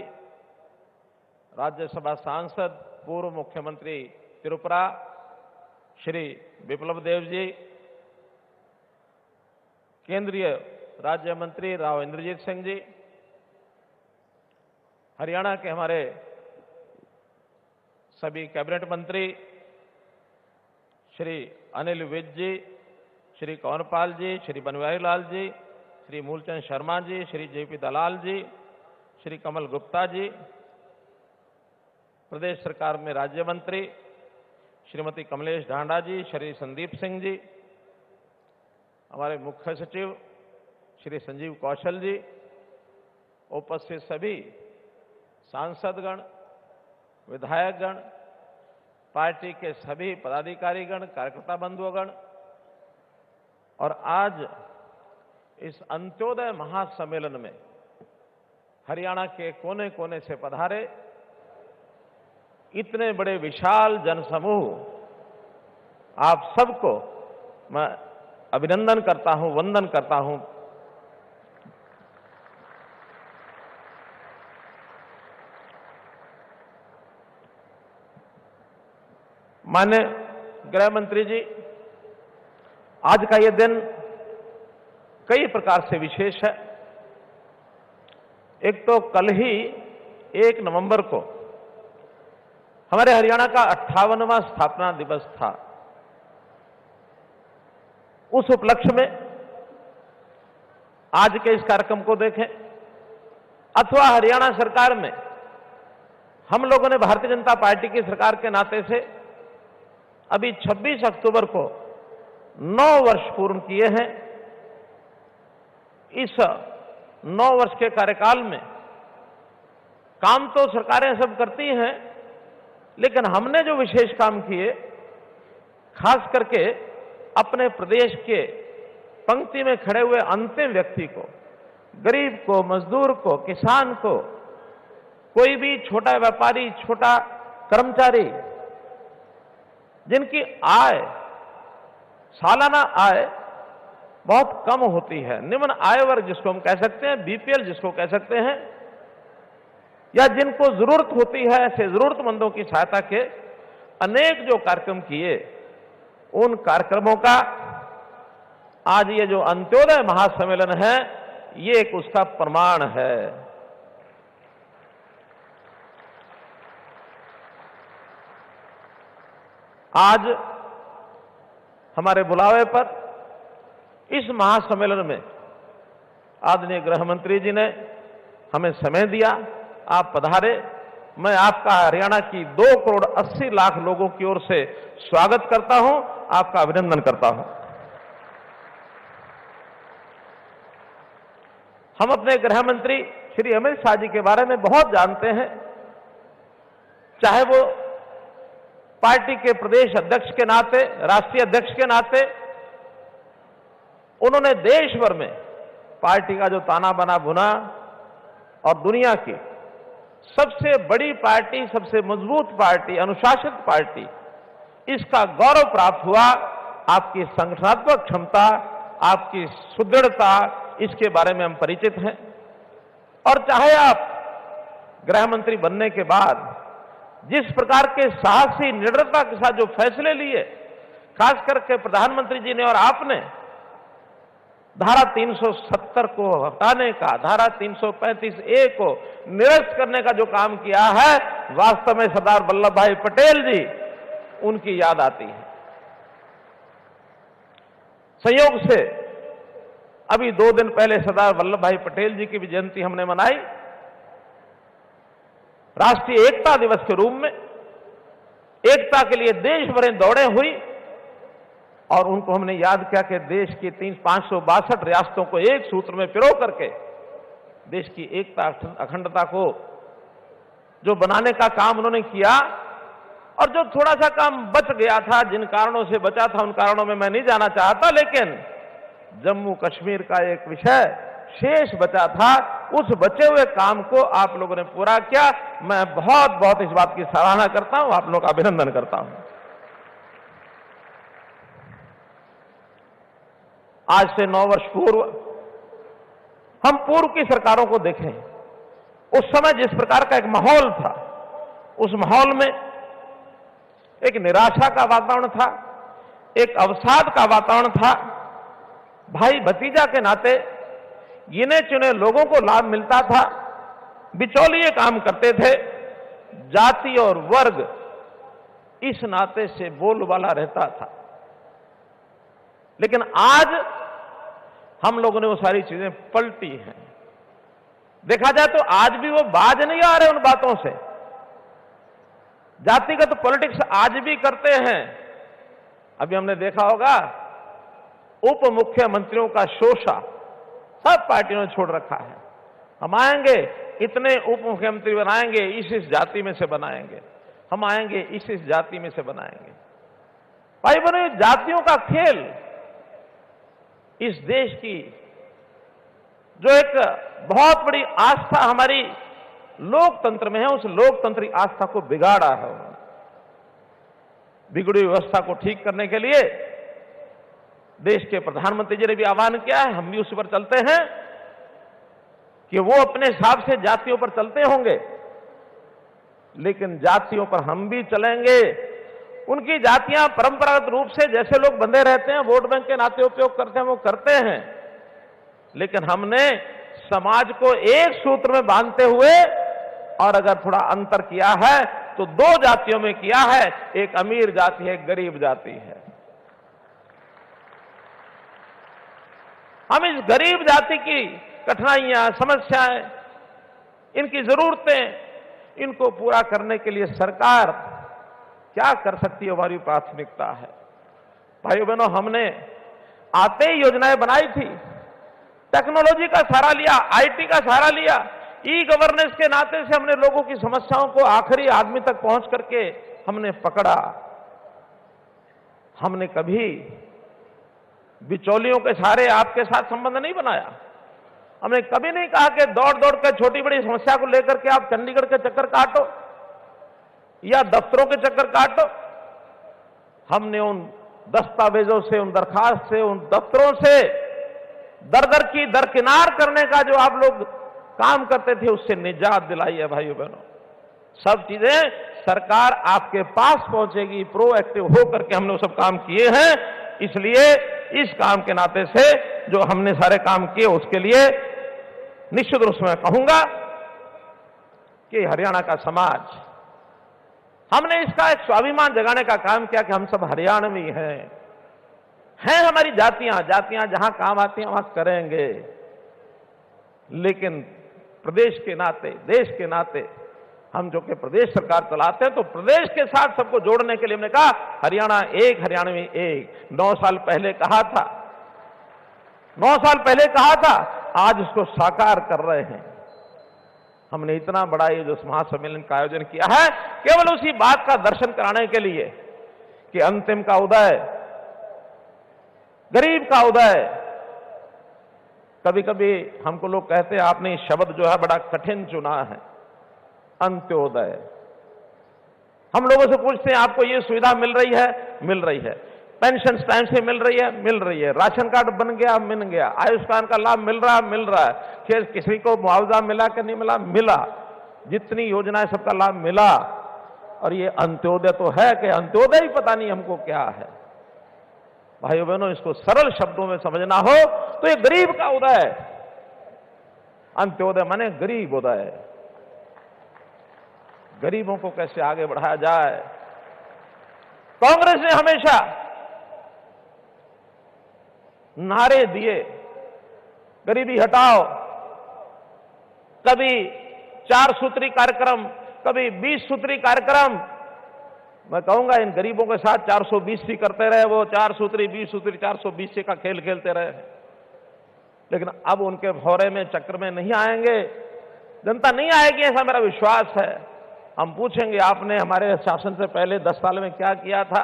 राज्यसभा सांसद पूर्व मुख्यमंत्री त्रिपुरा श्री विप्लव देव जी, केंद्रीय राज्य मंत्री राव इंद्रजीत सिंह जी, हरियाणा के हमारे सभी कैबिनेट मंत्री श्री अनिल विज जी, श्री कंवरपाल जी, श्री बनवारी लाल जी, श्री मूलचंद शर्मा जी, श्री जेपी दलाल जी, श्री कमल गुप्ता जी, प्रदेश सरकार में राज्य मंत्री श्रीमती कमलेश ढांडा जी, श्री संदीप सिंह जी, हमारे मुख्य सचिव श्री संजीव कौशल जी, उपस्थित सभी सांसदगण, विधायकगण, पार्टी के सभी पदाधिकारीगण, कार्यकर्ता बंधुगण, और आज इस अंत्योदय महासम्मेलन में हरियाणा के कोने कोने से पधारे इतने बड़े विशाल जनसमूह, आप सबको मैं अभिनंदन करता हूं, वंदन करता हूं। माननीय गृह मंत्री जी, आज का ये दिन कई प्रकार से विशेष है। एक तो कल ही 1 नवंबर को हमारे हरियाणा का 58वां स्थापना दिवस था। उस उपलक्ष्य में आज के इस कार्यक्रम को देखें अथवा हरियाणा सरकार में हम लोगों ने भारतीय जनता पार्टी की सरकार के नाते से अभी 26 अक्टूबर को 9 वर्ष पूर्ण किए हैं। इस 9 वर्ष के कार्यकाल में काम तो सरकारें सब करती हैं, लेकिन हमने जो विशेष काम किए, खास करके अपने प्रदेश के पंक्ति में खड़े हुए अंतिम व्यक्ति को, गरीब को, मजदूर को, किसान को, कोई भी छोटा व्यापारी, छोटा कर्मचारी जिनकी आय, सालाना आय बहुत कम होती है, निम्न आय वर्ग जिसको हम कह सकते हैं, बीपीएल जिसको कह सकते हैं, या जिनको जरूरत होती है, ऐसे जरूरतमंदों की सहायता के अनेक जो कार्यक्रम किए, उन कार्यक्रमों का आज ये जो अंत्योदय महासम्मेलन है, ये एक उसका प्रमाण है। आज हमारे बुलावे पर इस महासम्मेलन में आदरणीय गृह मंत्री जी ने हमें समय दिया, आप पधारे। मैं आपका हरियाणा की 2 करोड़ 80 लाख लोगों की ओर से स्वागत करता हूं, आपका अभिनंदन करता हूं। हम अपने गृह मंत्री श्री अमित शाह जी के बारे में बहुत जानते हैं, चाहे वो पार्टी के प्रदेश अध्यक्ष के नाते, राष्ट्रीय अध्यक्ष के नाते, उन्होंने देश भर में पार्टी का जो ताना बाना बुना और दुनिया की सबसे बड़ी पार्टी, सबसे मजबूत पार्टी, अनुशासित पार्टी, इसका गौरव प्राप्त हुआ। आपकी संगठनात्मक क्षमता, आपकी सुदृढ़ता, इसके बारे में हम परिचित हैं। और चाहे आप गृह मंत्री बनने के बाद जिस प्रकार के साहसी निडरता के साथ जो फैसले लिए, खास करके प्रधानमंत्री जी ने और आपने धारा 370 को हटाने का, धारा 335A को निरस्त करने का जो काम किया है, वास्तव में सरदार वल्लभ भाई पटेल जी, उनकी याद आती है। संयोग से अभी 2 दिन पहले सरदार वल्लभ भाई पटेल जी की भी जयंती हमने मनाई, राष्ट्रीय एकता दिवस के रूप में। एकता के लिए देश भर दौड़ें हुई और उनको हमने याद किया कि देश की 562 रियासतों को एक सूत्र में पिरो करके देश की एकता, अखंडता को जो बनाने का काम उन्होंने किया। और जो थोड़ा सा काम बच गया था, जिन कारणों से बचा था, उन कारणों में मैं नहीं जाना चाहता, लेकिन जम्मू कश्मीर का एक विषय शेष बचा था, उस बचे हुए काम को आप लोगों ने पूरा किया। मैं बहुत बहुत इस बात की सराहना करता हूं, आप लोगों का अभिनंदन करता हूं। आज से 9 वर्ष पूर्व हम पूर्व की सरकारों को देखें, उस समय जिस प्रकार का एक माहौल था, उस माहौल में एक निराशा का वातावरण था, एक अवसाद का वातावरण था। भाई भतीजा के नाते गिने चुने लोगों को लाभ मिलता था, बिचौलिए काम करते थे, जाति और वर्ग इस नाते से बोलबाला रहता था। लेकिन आज हम लोगों ने वो सारी चीजें पलटी हैं। देखा जाए तो आज भी वो बाज नहीं आ रहे उन बातों से। जातिगत पॉलिटिक्स आज भी करते हैं। अभी हमने देखा होगा उप मुख्यमंत्रियों का शोषा सब पार्टियों ने छोड़ रखा है। हम आएंगे, इतने उप मुख्यमंत्री बनाएंगे, इस जाति में से बनाएंगे, हम आएंगे, इस जाति में से बनाएंगे। भाई बहनों, जातियों का खेल इस देश की जो एक बहुत बड़ी आस्था हमारी लोकतंत्र में है, उस लोकतंत्री आस्था को बिगाड़ा है। बिगड़ी व्यवस्था को ठीक करने के लिए देश के प्रधानमंत्री जी ने भी आह्वान किया है, हम भी उस पर चलते हैं कि वो अपने हिसाब से जातियों पर चलते होंगे, लेकिन जातियों पर हम भी चलेंगे। उनकी जातियां परंपरागत रूप से जैसे लोग बंधे रहते हैं, वोट बैंक के नाते उपयोग करते हैं, वो करते हैं, लेकिन हमने समाज को एक सूत्र में बांधते हुए और अगर थोड़ा अंतर किया है तो 2 जातियों में किया है, एक अमीर जाति है, एक गरीब जाति है। हम इस गरीब जाति की कठिनाइयां, समस्याएं, इनकी जरूरतें, इनको पूरा करने के लिए सरकार क्या कर सकती है, हमारी प्राथमिकता है। भाइयों बहनों, हमने आते ही योजनाएं बनाई थी, टेक्नोलॉजी का सहारा लिया, आईटी का सहारा लिया, ई गवर्नेंस के नाते से हमने लोगों की समस्याओं को आखिरी आदमी तक पहुंच करके हमने पकड़ा। हमने कभी बिचौलियों के सहारे आपके साथ संबंध नहीं बनाया। हमने कभी नहीं कहा कि दौड़ दौड़ कर छोटी बड़ी समस्या को लेकर के आप चंडीगढ़ के चक्कर काटो या दफ्तरों के चक्कर काटो। हमने उन दस्तावेजों से, उन दरखास्त से, उन दफ्तरों से दर की दरकिनार करने का जो आप लोग काम करते थे उससे निजात दिलाई है भाइयों बहनों। सब चीजें सरकार आपके पास पहुंचेगी, प्रोएक्टिव होकर के हमने वो सब काम किए हैं। इसलिए इस काम के नाते से जो हमने सारे काम किए उसके लिए निश्चित रूप से मैं कहूंगा कि हरियाणा का समाज, हमने इसका एक स्वाभिमान जगाने का काम किया कि हम सब हरियाणवी हैं हमारी जातियां जहां काम आती हैं वहां करेंगे, लेकिन प्रदेश के नाते, देश के नाते हम जो कि प्रदेश सरकार चलाते हैं तो प्रदेश के साथ सबको जोड़ने के लिए हमने कहा हरियाणा एक, हरियाणवी एक। 9 साल पहले कहा था, 9 साल पहले कहा था, आज उसको साकार कर रहे हैं। हमने इतना बड़ा ये जो महासम्मेलन का आयोजन किया है केवल उसी बात का दर्शन कराने के लिए कि अंतिम का उदय, गरीब का उदय। कभी कभी हमको लोग कहते हैं आपने ये शब्द जो है बड़ा कठिन चुना है, अंत्योदय। हम लोगों से पूछते हैं आपको ये सुविधा मिल रही है? मिल रही है। पेंशन टाइम से मिल रही है? मिल रही है। राशन कार्ड बन गया? मिल गया। आयुष्मान का लाभ मिल रहा है? मिल रहा है। फिर किसी को मुआवजा मिला कि नहीं मिला? मिला। जितनी योजनाएं सबका लाभ मिला। और ये अंत्योदय तो है कि अंत्योदय ही पता नहीं हमको क्या है। भाइयों बहनों, इसको सरल शब्दों में समझना हो तो ये गरीब का उदय, अंत्योदय माने गरीब उदय। गरीबों को कैसे आगे बढ़ाया जाए। कांग्रेस ने हमेशा नारे दिए, गरीबी हटाओ, कभी 4 सूत्री कार्यक्रम, कभी 20 सूत्री कार्यक्रम। मैं कहूंगा इन गरीबों के साथ 420 करते रहे, वो 4 सूत्री 20 सूत्री 420 का खेल खेलते रहे। लेकिन अब उनके भौरे में, चक्र में नहीं आएंगे, जनता नहीं आएगी, ऐसा मेरा विश्वास है। हम पूछेंगे आपने हमारे शासन से पहले 10 साल में क्या किया था,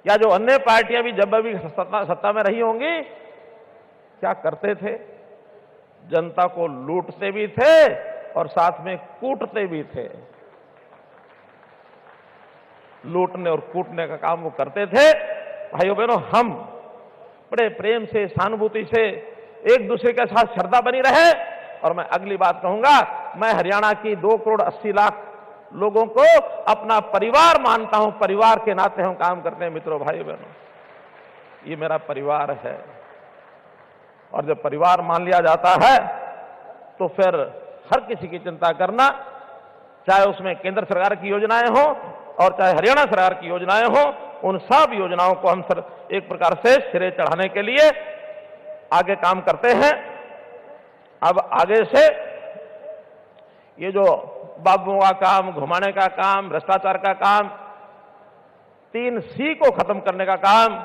या जो अन्य पार्टियां भी जब भी सत्ता में रही होंगी क्या करते थे। जनता को लूटते भी थे और साथ में कूटते भी थे। लूटने और कूटने का काम वो करते थे। भाइयों बहनों, हम बड़े प्रेम से, सहानुभूति से एक दूसरे के साथ श्रद्धा बनी रहे। और मैं अगली बात कहूंगा, मैं हरियाणा की 2 करोड़ 80 लाख लोगों को अपना परिवार मानता हूं। परिवार के नाते हम काम करते हैं। मित्रों, भाइयों बहनों, ये मेरा परिवार है। और जब परिवार मान लिया जाता है तो फिर हर किसी की चिंता करना, चाहे उसमें केंद्र सरकार की योजनाएं हो और चाहे हरियाणा सरकार की योजनाएं हो, उन सब योजनाओं को हम एक प्रकार से सिरे चढ़ाने के लिए आगे काम करते हैं। अब आगे से ये जो बाबुओं का काम, घुमाने का काम, भ्रष्टाचार का काम, 3 C को खत्म करने का काम,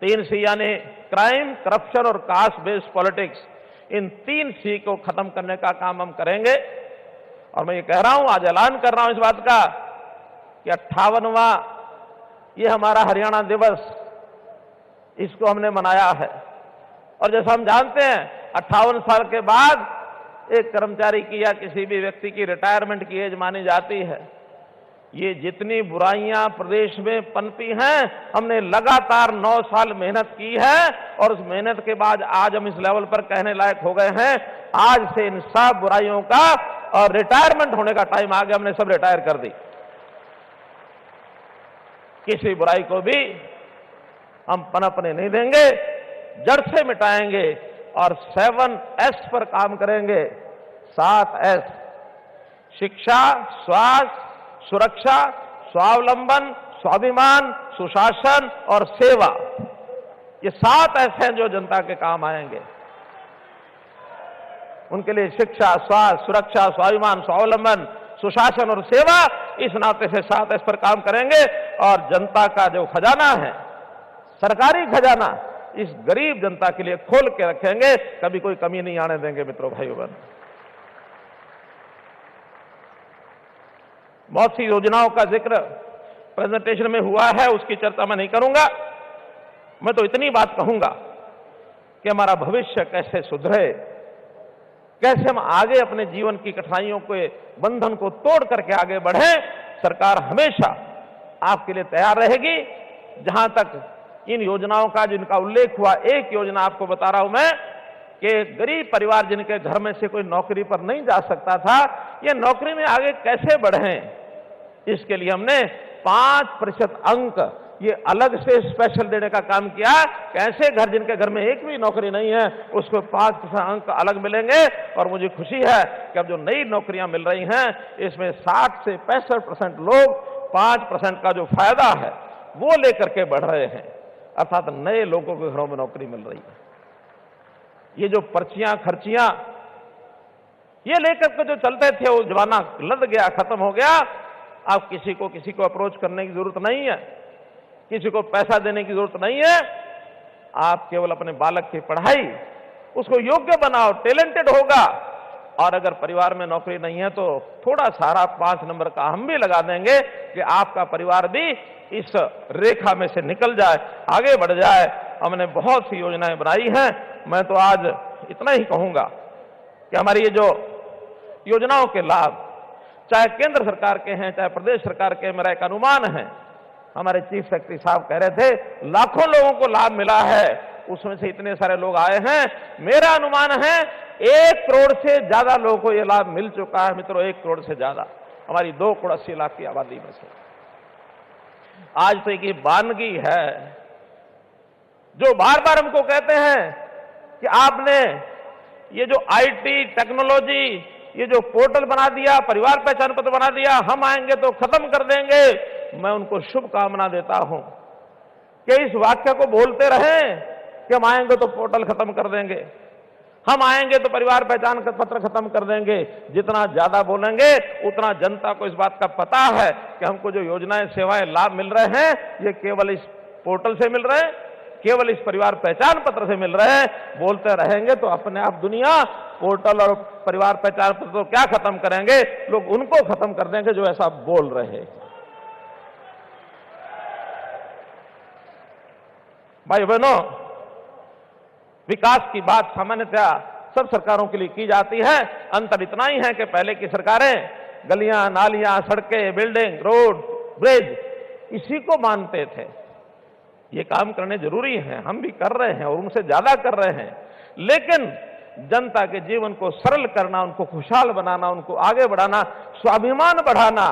3 C यानी क्राइम, करप्शन और कास्ट बेस्ड पॉलिटिक्स, इन 3 C को खत्म करने का काम हम करेंगे। और मैं ये कह रहा हूं, आज ऐलान कर रहा हूं इस बात का कि 58वां ये हमारा हरियाणा दिवस, इसको हमने मनाया है। और जैसा हम जानते हैं 58 साल के बाद एक कर्मचारी की या किसी भी व्यक्ति की रिटायरमेंट की एज मानी जाती है। ये जितनी बुराइयां प्रदेश में पनपी हैं, हमने लगातार 9 साल मेहनत की है और उस मेहनत के बाद आज हम इस लेवल पर कहने लायक हो गए हैं। आज से इन सब बुराइयों का और रिटायरमेंट होने का टाइम आ गया। हमने सब रिटायर कर दी। किसी बुराई को भी हम पनपने नहीं देंगे, जड़ से मिटाएंगे और 7S पर काम करेंगे। 7S, शिक्षा, स्वास्थ्य, सुरक्षा, स्वावलंबन, स्वाभिमान, सुशासन और सेवा। ये 7S हैं जो जनता के काम आएंगे। उनके लिए शिक्षा, स्वास्थ्य, सुरक्षा, स्वाभिमान, स्वावलंबन, सुशासन और सेवा, इस नाते से 7S पर काम करेंगे। और जनता का जो खजाना है, सरकारी खजाना, इस गरीब जनता के लिए खोल के रखेंगे, कभी कोई कमी नहीं आने देंगे। मित्रों, भाइयों, बहनों, बहुत सी योजनाओं का जिक्र प्रेजेंटेशन में हुआ है, उसकी चर्चा मैं नहीं करूंगा। मैं तो इतनी बात कहूंगा कि हमारा भविष्य कैसे सुधरे, कैसे हम आगे अपने जीवन की कठिनाइयों के बंधन को तोड़ करके आगे बढ़े। सरकार हमेशा आपके लिए तैयार रहेगी। जहां तक इन योजनाओं का जिनका उल्लेख हुआ, एक योजना आपको बता रहा हूं मैं कि गरीब परिवार जिनके घर में से कोई नौकरी पर नहीं जा सकता था, ये नौकरी में आगे कैसे बढ़ें, इसके लिए हमने 5% अंक ये अलग से स्पेशल देने का काम किया। कैसे घर जिनके घर में एक भी नौकरी नहीं है उसको 5% अंक अलग मिलेंगे। और मुझे खुशी है कि अब जो नई नौकरियां मिल रही हैं इसमें 60 से 65% लोग 5% का जो फायदा है वो लेकर के बढ़ रहे हैं, अर्थात नए लोगों के घरों में नौकरी मिल रही है। ये जो पर्चियां खर्चियां ये लेकर के जो चलते थे वो जमाना लद गया, खत्म हो गया। अब किसी को अप्रोच करने की जरूरत नहीं है, किसी को पैसा देने की जरूरत नहीं है। आप केवल अपने बालक की पढ़ाई, उसको योग्य बनाओ, टैलेंटेड होगा। और अगर परिवार में नौकरी नहीं है तो थोड़ा सारा 5 नंबर का हम भी लगा देंगे कि आपका परिवार भी इस रेखा में से निकल जाए, आगे बढ़ जाए। हमने बहुत सी योजनाएं बनाई हैं। मैं तो आज इतना ही कहूंगा कि हमारी ये जो योजनाओं के लाभ चाहे केंद्र सरकार के हैं चाहे प्रदेश सरकार के, मेरा एक अनुमान है, हमारे चीफ सेक्रेटरी साहब कह रहे थे लाखों लोगों को लाभ मिला है, उसमें से इतने सारे लोग आए हैं। मेरा अनुमान है 1 करोड़ से ज्यादा लोगों को यह लाभ मिल चुका है। मित्रों, 1 करोड़ से ज्यादा हमारी 2 करोड़ 80 लाख की आबादी में से। आज तो एक वानगी है जो बार बार हमको कहते हैं कि आपने ये जो आईटी टेक्नोलॉजी, ये जो पोर्टल बना दिया, परिवार पहचान पत्र बना दिया, हम आएंगे तो खत्म कर देंगे। मैं उनको शुभकामना देता हूं कि इस वाक्य को बोलते रहें कि हम आएंगे तो पोर्टल खत्म कर देंगे, हम आएंगे तो परिवार पहचान पत्र खत्म कर देंगे। जितना ज्यादा बोलेंगे उतना जनता को इस बात का पता है कि हमको जो योजनाएं, सेवाएं, लाभ मिल रहे हैं ये केवल इस पोर्टल से मिल रहे हैं, केवल इस परिवार पहचान पत्र से मिल रहे हैं। बोलते रहेंगे तो अपने आप दुनिया पोर्टल और परिवार पहचान पत्र तो क्या खत्म करेंगे, लोग उनको खत्म कर देंगे जो ऐसा बोल रहे हैं। भाई बहनों, विकास की बात सामान्यतः सब सरकारों के लिए की जाती है। अंतर इतना ही है कि पहले की सरकारें गलियां, नालियां, सड़कें, बिल्डिंग, रोड, ब्रिज इसी को मानते थे। ये काम करने जरूरी है, हम भी कर रहे हैं और उनसे ज्यादा कर रहे हैं। लेकिन जनता के जीवन को सरल करना, उनको खुशहाल बनाना, उनको आगे बढ़ाना, स्वाभिमान बढ़ाना,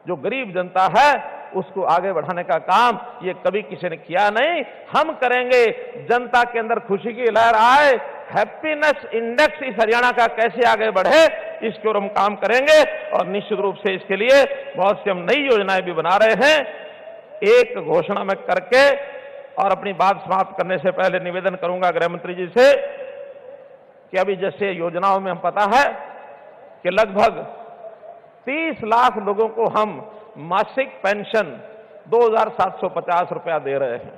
जो गरीब जनता है उसको आगे बढ़ाने का काम ये कभी किसी ने किया नहीं, हम करेंगे। जनता के अंदर खुशी की लहर आए, हैप्पीनेस इंडेक्स इस हरियाणा का कैसे आगे बढ़े, इसके ओर हम काम करेंगे। और निश्चित रूप से इसके लिए बहुत सी हम नई योजनाएं भी बना रहे हैं। एक घोषणा में करके और अपनी बात समाप्त करने से पहले निवेदन करूंगा गृह मंत्री जी से कि अभी जैसे योजनाओं में हम पता है कि लगभग 30 लाख लोगों को हम मासिक पेंशन 2,750 रुपया दे रहे हैं।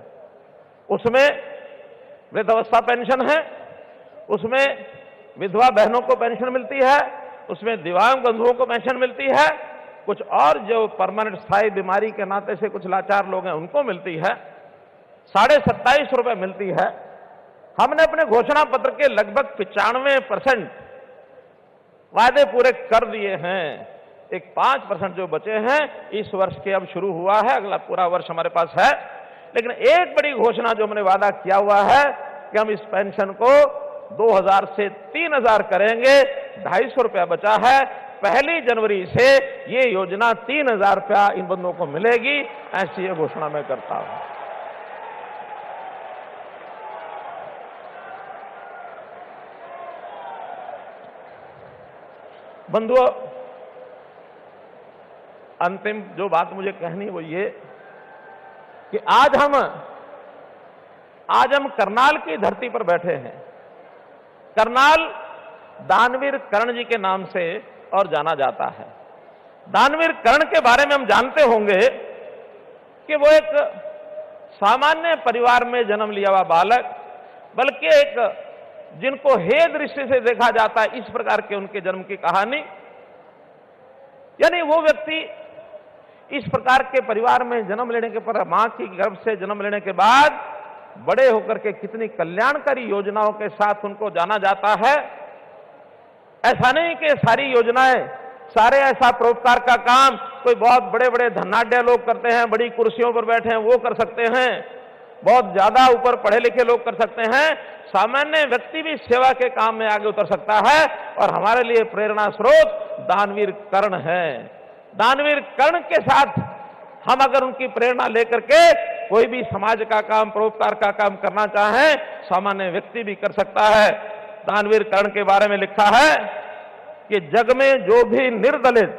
उसमें वृद्धावस्था पेंशन है, उसमें विधवा बहनों को पेंशन मिलती है, उसमें दिव्यांग बंधुओं को पेंशन मिलती है, कुछ और जो परमानेंट स्थायी बीमारी के नाते से कुछ लाचार लोग हैं उनको मिलती है, 27.5 रुपए मिलती है। हमने अपने घोषणा पत्र के लगभग 95% वायदे पूरे कर दिए हैं। एक 5% जो बचे हैं इस वर्ष के अब शुरू हुआ है, अगला पूरा वर्ष हमारे पास है। लेकिन एक बड़ी घोषणा जो हमने वादा किया हुआ है कि हम इस पेंशन को 2,000 से 3,000 करेंगे। 250 रुपया बचा है। 1 जनवरी से ये योजना 3,000 रुपया इन बंदों को मिलेगी, ऐसी ये घोषणा मैं करता हूं। बंधुओं, अंतिम जो बात मुझे कहनी वो ये कि आज हम करनाल की धरती पर बैठे हैं। करनाल दानवीर कर्ण जी के नाम से और जाना जाता है। दानवीर कर्ण के बारे में हम जानते होंगे कि वो एक सामान्य परिवार में जन्म लिया हुआ बालक, बल्कि एक जिनको हे दृष्टि से देखा जाता है, इस प्रकार के उनके जन्म की कहानी। यानी वो व्यक्ति इस प्रकार के परिवार में जन्म लेने के पर, मां की गर्भ से जन्म लेने के बाद बड़े होकर के कितनी कल्याणकारी योजनाओं के साथ उनको जाना जाता है। ऐसा नहीं कि सारी योजनाएं, सारे ऐसा परोपकार का काम कोई बहुत बड़े बड़े धनाढ्य लोग करते हैं, बड़ी कुर्सियों पर बैठे हैं वो कर सकते हैं, बहुत ज्यादा ऊपर पढ़े लिखे लोग कर सकते हैं। सामान्य व्यक्ति भी सेवा के काम में आगे उतर सकता है। और हमारे लिए प्रेरणा स्रोत दानवीर कर्ण है। दानवीर कर्ण के साथ हम अगर उनकी प्रेरणा लेकर के कोई भी समाज का काम, परोपकार का काम करना चाहें, सामान्य व्यक्ति भी कर सकता है। दानवीर कर्ण के बारे में लिखा है कि जग में जो भी निर्दलित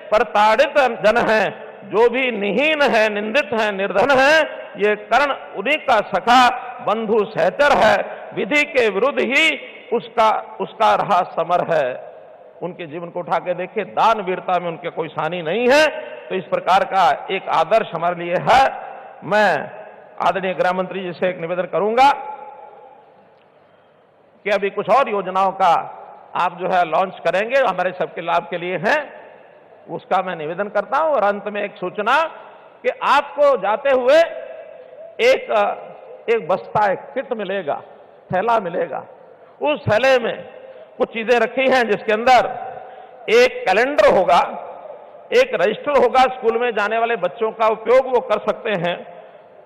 प्रताड़ित जन है, जो भी निहीन है, निंदित है, निर्धन है, ये कर्ण उन्हीं का सखा बंधु सहचर है। विधि के विरुद्ध ही उसका रहा समर है। उनके जीवन को उठा के देखिए, दान वीरता में उनके कोई सानी नहीं है। तो इस प्रकार का एक आदर्श हमारे लिए है। मैं आदरणीय गृह मंत्री जी से एक निवेदन करूंगा कि अभी कुछ और योजनाओं का आप जो है लॉन्च करेंगे, हमारे सबके लाभ के लिए हैं, उसका मैं निवेदन करता हूं। और अंत में एक सूचना कि आपको जाते हुए एक बस्ता, एक किट मिलेगा, थैला मिलेगा। उस थैले में कुछ चीजें रखी हैं, जिसके अंदर एक कैलेंडर होगा, एक रजिस्टर होगा, स्कूल में जाने वाले बच्चों का उपयोग वो कर सकते हैं।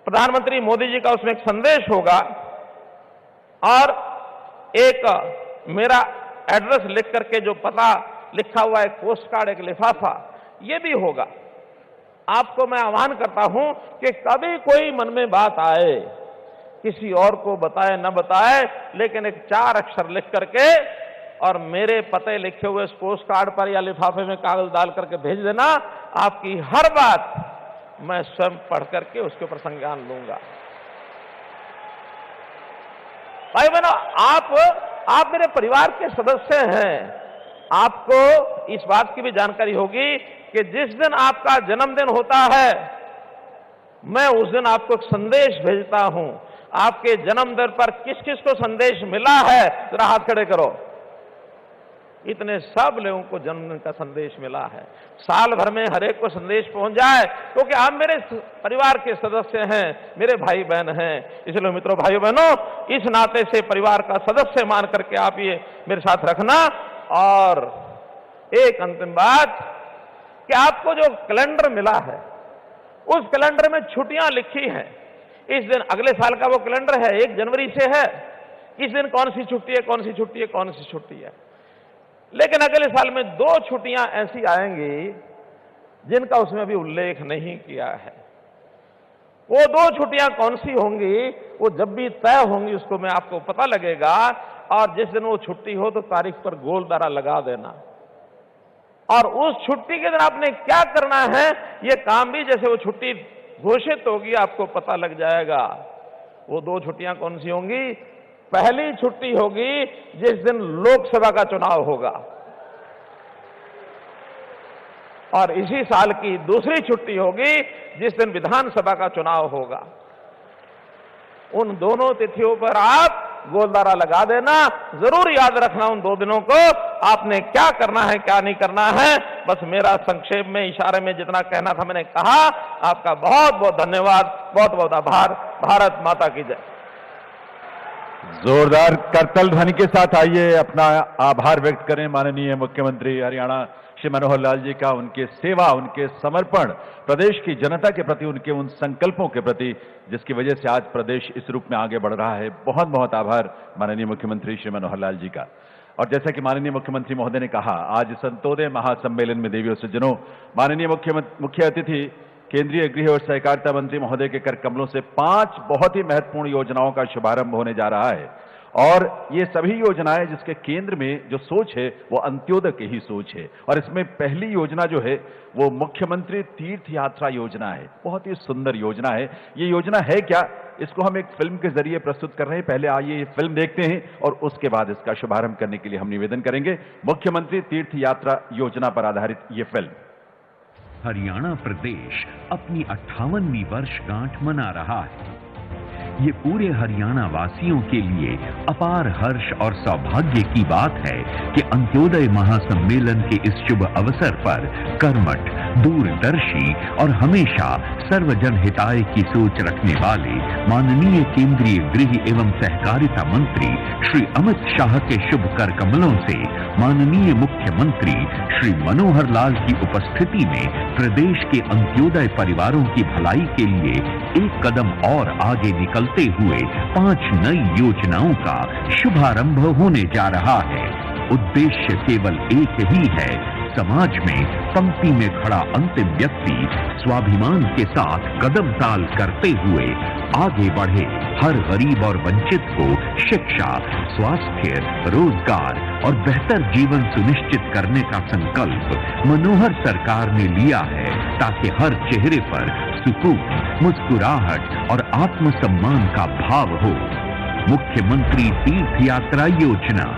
प्रधानमंत्री मोदी जी का उसमें एक संदेश होगा और एक मेरा एड्रेस लिख करके जो पता लिखा हुआ एक पोस्ट कार्ड, एक लिफाफा, ये भी होगा। आपको मैं आह्वान करता हूं कि कभी कोई मन में बात आए, किसी और को बताए न बताए, लेकिन एक 4 अक्षर लिख करके और मेरे पते लिखे हुए इस पोस्ट कार्ड पर या लिफाफे में कागज डाल करके भेज देना। आपकी हर बात मैं स्वयं पढ़ करके उसके ऊपर संज्ञान लूंगा। भाई बहनों, आप मेरे परिवार के सदस्य हैं। आपको इस बात की भी जानकारी होगी कि जिस दिन आपका जन्मदिन होता है, मैं उस दिन आपको एक संदेश भेजता हूं। आपके जन्मदिन पर किस किस को संदेश मिला है, जरा हाथ खड़े करो। इतने सब लोगों को जन्मदिन का संदेश मिला है। साल भर में हर एक को संदेश पहुंच जाए, क्योंकि आप मेरे परिवार के सदस्य हैं, मेरे भाई बहन हैं। इसलिए मित्रों, भाइयों बहनों, इस नाते से परिवार का सदस्य मान करके आप ये मेरे साथ रखना। और एक अंतिम बात कि आपको जो कैलेंडर मिला है, उस कैलेंडर में छुट्टियां लिखी हैं। इस दिन अगले साल का वो कैलेंडर है, 1 जनवरी से है। इस दिन कौन सी छुट्टी है, कौन सी छुट्टी है, कौन सी छुट्टी है। लेकिन अगले साल में 2 छुट्टियां ऐसी आएंगी जिनका उसमें अभी उल्लेख नहीं किया है। वो 2 छुट्टियां कौन सी होंगी, वो जब भी तय होंगी उसको मैं आपको पता लगेगा। और जिस दिन वो छुट्टी हो तो तारीख पर गोल दारा लगा देना। और उस छुट्टी के दिन आपने क्या करना है, ये काम भी जैसे वो छुट्टी घोषित होगी आपको पता लग जाएगा। वो 2 छुट्टियां कौन सी होंगी? पहली छुट्टी होगी जिस दिन लोकसभा का चुनाव होगा, और इसी साल की दूसरी छुट्टी होगी जिस दिन विधानसभा का चुनाव होगा। उन दोनों तिथियों पर आप गोलदारा लगा देना। जरूर याद रखना उन 2 दिनों को आपने क्या करना है, क्या नहीं करना है। बस मेरा संक्षेप में, इशारे में जितना कहना था मैंने कहा। आपका बहुत बहुत धन्यवाद, बहुत बहुत आभार। भारत माता की जय। जोरदार करतल ध्वनि के साथ आइए अपना आभार व्यक्त करें माननीय मुख्यमंत्री हरियाणा श्री मनोहर लाल जी का, उनके सेवा, उनके समर्पण, प्रदेश की जनता के प्रति उनके उन संकल्पों के प्रति जिसकी वजह से आज प्रदेश इस रूप में आगे बढ़ रहा है। बहुत बहुत आभार माननीय मुख्यमंत्री श्री मनोहर लाल जी का। और जैसा कि माननीय मुख्यमंत्री महोदय ने कहा, आज संतोदय महासम्मेलन में देवी और सज्जनों, माननीय मुख्य अतिथि केंद्रीय गृह और सहकारिता मंत्री महोदय के कर कमलों से 5 बहुत ही महत्वपूर्ण योजनाओं का शुभारंभ होने जा रहा है। और ये सभी योजनाएं जिसके केंद्र में जो सोच है वो अंत्योदय की ही सोच है। और इसमें पहली योजना जो है वो मुख्यमंत्री तीर्थ यात्रा योजना है। बहुत ही सुंदर योजना है। ये योजना है क्या, इसको हम एक फिल्म के जरिए प्रस्तुत कर रहे हैं। पहले आइए ये फिल्म देखते हैं और उसके बाद इसका शुभारंभ करने के लिए हम निवेदन करेंगे। मुख्यमंत्री तीर्थ यात्रा योजना पर आधारित ये फिल्म। हरियाणा प्रदेश अपनी 58वीं वर्षगांठ मना रहा है। ये पूरे हरियाणा वासियों के लिए अपार हर्ष और सौभाग्य की बात है कि अंत्योदय महासम्मेलन के इस शुभ अवसर पर कर्मठ, दूरदर्शी और हमेशा सर्वजन हिताय की सोच रखने वाले माननीय केंद्रीय गृह एवं सहकारिता मंत्री श्री अमित शाह के शुभ कर कमलों से माननीय मुख्यमंत्री श्री मनोहर लाल की उपस्थिति में प्रदेश के अंत्योदय परिवारों की भलाई के लिए एक कदम और आगे निकलते हुए 5 नई योजनाओं का शुभारंभ होने जा रहा है। उद्देश्य केवल एक ही है, समाज में पंक्ति में खड़ा अंतिम व्यक्ति स्वाभिमान के साथ कदम ताल करते हुए आगे बढ़े, हर गरीब और वंचित को शिक्षा, स्वास्थ्य, रोजगार और बेहतर जीवन सुनिश्चित करने का संकल्प मनोहर सरकार ने लिया है, ताकि हर चेहरे पर सुकून, मुस्कुराहट और आत्मसम्मान का भाव हो। मुख्यमंत्री तीर्थ यात्रा योजना।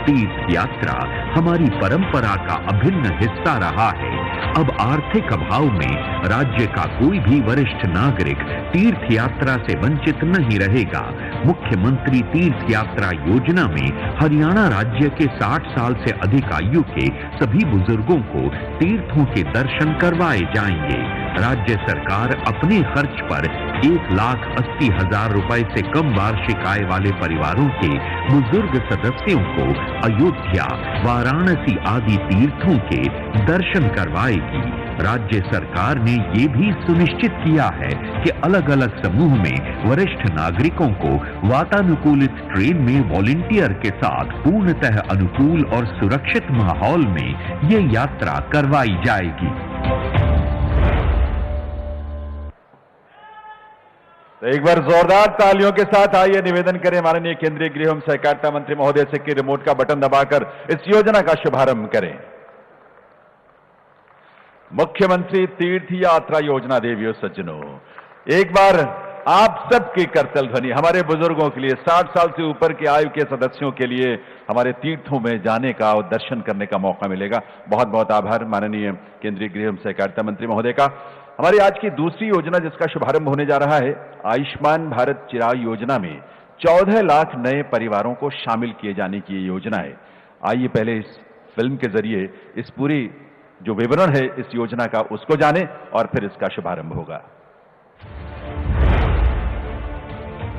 तीर्थ यात्रा हमारी परंपरा का अभिन्न हिस्सा रहा है। अब आर्थिक अभाव में राज्य का कोई भी वरिष्ठ नागरिक तीर्थ यात्रा से वंचित नहीं रहेगा। मुख्यमंत्री तीर्थ यात्रा योजना में हरियाणा राज्य के 60 साल से अधिक आयु के सभी बुजुर्गों को तीर्थों के दर्शन करवाए जाएंगे। राज्य सरकार अपने खर्च पर 1,80,000 रुपए से कम वार्षिक आय वाले परिवारों के बुजुर्ग सदस्यों को अयोध्या, वाराणसी आदि तीर्थों के दर्शन करवाएगी। राज्य सरकार ने ये भी सुनिश्चित किया है कि अलग अलग समूह में वरिष्ठ नागरिकों को वातानुकूलित ट्रेन में वॉलंटियर के साथ पूर्णतः अनुकूल और सुरक्षित माहौल में ये यात्रा करवाई जाएगी। तो एक बार जोरदार तालियों के साथ आइए निवेदन करें माननीय केंद्रीय गृह एवं सहकारिता मंत्री महोदय से कि रिमोट का बटन दबाकर इस योजना का शुभारंभ करें। मुख्यमंत्री तीर्थ यात्रा योजना। देवियों सज्जनों, एक बार आप सबकी करतल ध्वनि हमारे बुजुर्गों के लिए, 60 साल से ऊपर की आयु के सदस्यों के लिए हमारे तीर्थों में जाने का और दर्शन करने का मौका मिलेगा। बहुत बहुत आभार माननीय केंद्रीय गृह एवं सहकारिता मंत्री महोदय का। हमारी आज की दूसरी योजना जिसका शुभारंभ होने जा रहा है, आयुष्मान भारत चिरायु योजना में 14 लाख नए परिवारों को शामिल किए जाने की ये योजना है। आइए पहले इस फिल्म के जरिए इस पूरी जो विवरण है इस योजना का उसको जाने और फिर इसका शुभारंभ होगा।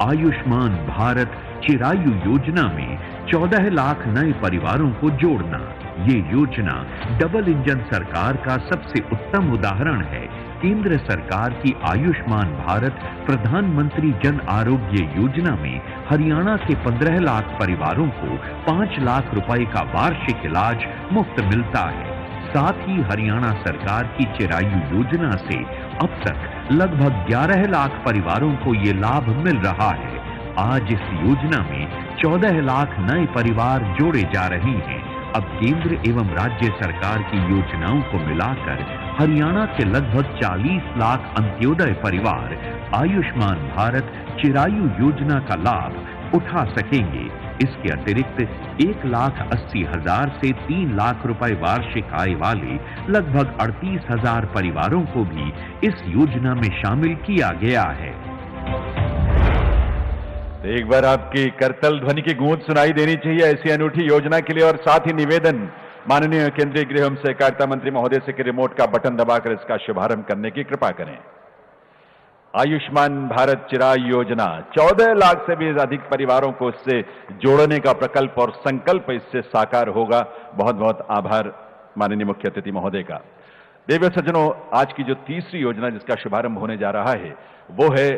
आयुष्मान भारत चिरायु योजना में 14 लाख नए परिवारों को जोड़ना। ये योजना डबल इंजन सरकार का सबसे उत्तम उदाहरण है। केंद्र सरकार की आयुष्मान भारत प्रधानमंत्री जन आरोग्य योजना में हरियाणा के 15 लाख परिवारों को 5 लाख रुपए का वार्षिक इलाज मुफ्त मिलता है। साथ ही हरियाणा सरकार की चिरायु योजना से अब तक लगभग 11 लाख परिवारों को ये लाभ मिल रहा है। आज इस योजना में 14 लाख नए परिवार जोड़े जा रहे हैं। अब केंद्र एवं राज्य सरकार की योजनाओं को मिलाकर हरियाणा के लगभग 40 लाख अंत्योदय परिवार आयुष्मान भारत चिरायु योजना का लाभ उठा सकेंगे। इसके अतिरिक्त 1,80,000 से 3 लाख रुपए वार्षिक आय वाले लगभग 38,000 परिवारों को भी इस योजना में शामिल किया गया है। तो एक बार आपकी करतल ध्वनि की गूंज सुनाई देनी चाहिए ऐसी अनूठी योजना के लिए। और साथ ही निवेदन माननीय केंद्रीय गृह एवं सहकारिता मंत्री महोदय से कि रिमोट का बटन दबाकर इसका शुभारंभ करने की कृपा करें। आयुष्मान भारत चिरायु योजना 14 लाख से भी अधिक परिवारों को इससे जोड़ने का प्रकल्प और संकल्प इससे साकार होगा। बहुत बहुत आभार माननीय मुख्य अतिथि महोदय का। देवियों सज्जनों, आज की जो तीसरी योजना जिसका शुभारंभ होने जा रहा है वो है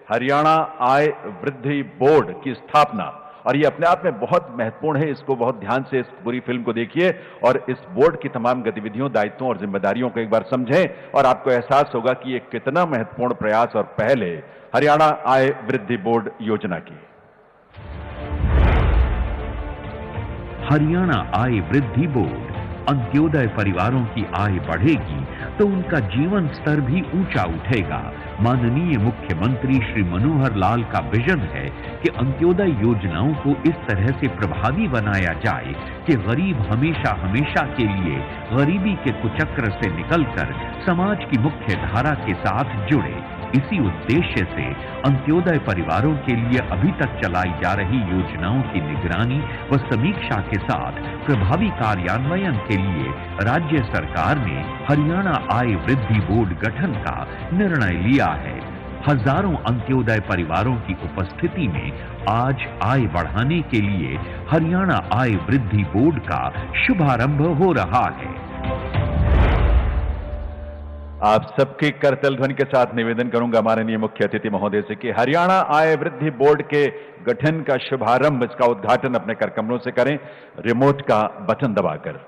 हरियाणा आय वृद्धि बोर्ड की स्थापना। और ये अपने आप में बहुत महत्वपूर्ण है। इसको बहुत ध्यान से इस पूरी फिल्म को देखिए और इस बोर्ड की तमाम गतिविधियों, दायित्वों और जिम्मेदारियों को एक बार समझें और आपको एहसास होगा कि ये कितना महत्वपूर्ण प्रयास और पहल है हरियाणा आय वृद्धि बोर्ड योजना की। हरियाणा आय वृद्धि बोर्ड अंत्योदय परिवारों की आय बढ़ेगी तो उनका जीवन स्तर भी ऊंचा उठेगा। माननीय मुख्यमंत्री श्री मनोहर लाल का विजन है कि अंत्योदय योजनाओं को इस तरह से प्रभावी बनाया जाए कि गरीब हमेशा हमेशा के लिए गरीबी के कुचक्र से निकलकर समाज की मुख्य धारा के साथ जुड़े। इसी उद्देश्य से अंत्योदय परिवारों के लिए अभी तक चलाई जा रही योजनाओं की निगरानी व समीक्षा के साथ प्रभावी कार्यान्वयन के लिए राज्य सरकार ने हरियाणा आय वृद्धि बोर्ड गठन का निर्णय लिया है। हजारों अंत्योदय परिवारों की उपस्थिति में आज आय बढ़ाने के लिए हरियाणा आय वृद्धि बोर्ड का शुभारंभ हो रहा है। आप सबके करतल ध्वनि के साथ निवेदन करूंगा माननीय मुख्य अतिथि महोदय से कि हरियाणा आय वृद्धि बोर्ड के गठन का शुभारंभ, इसका उद्घाटन अपने करकमलों से करें, रिमोट का बटन दबाकर।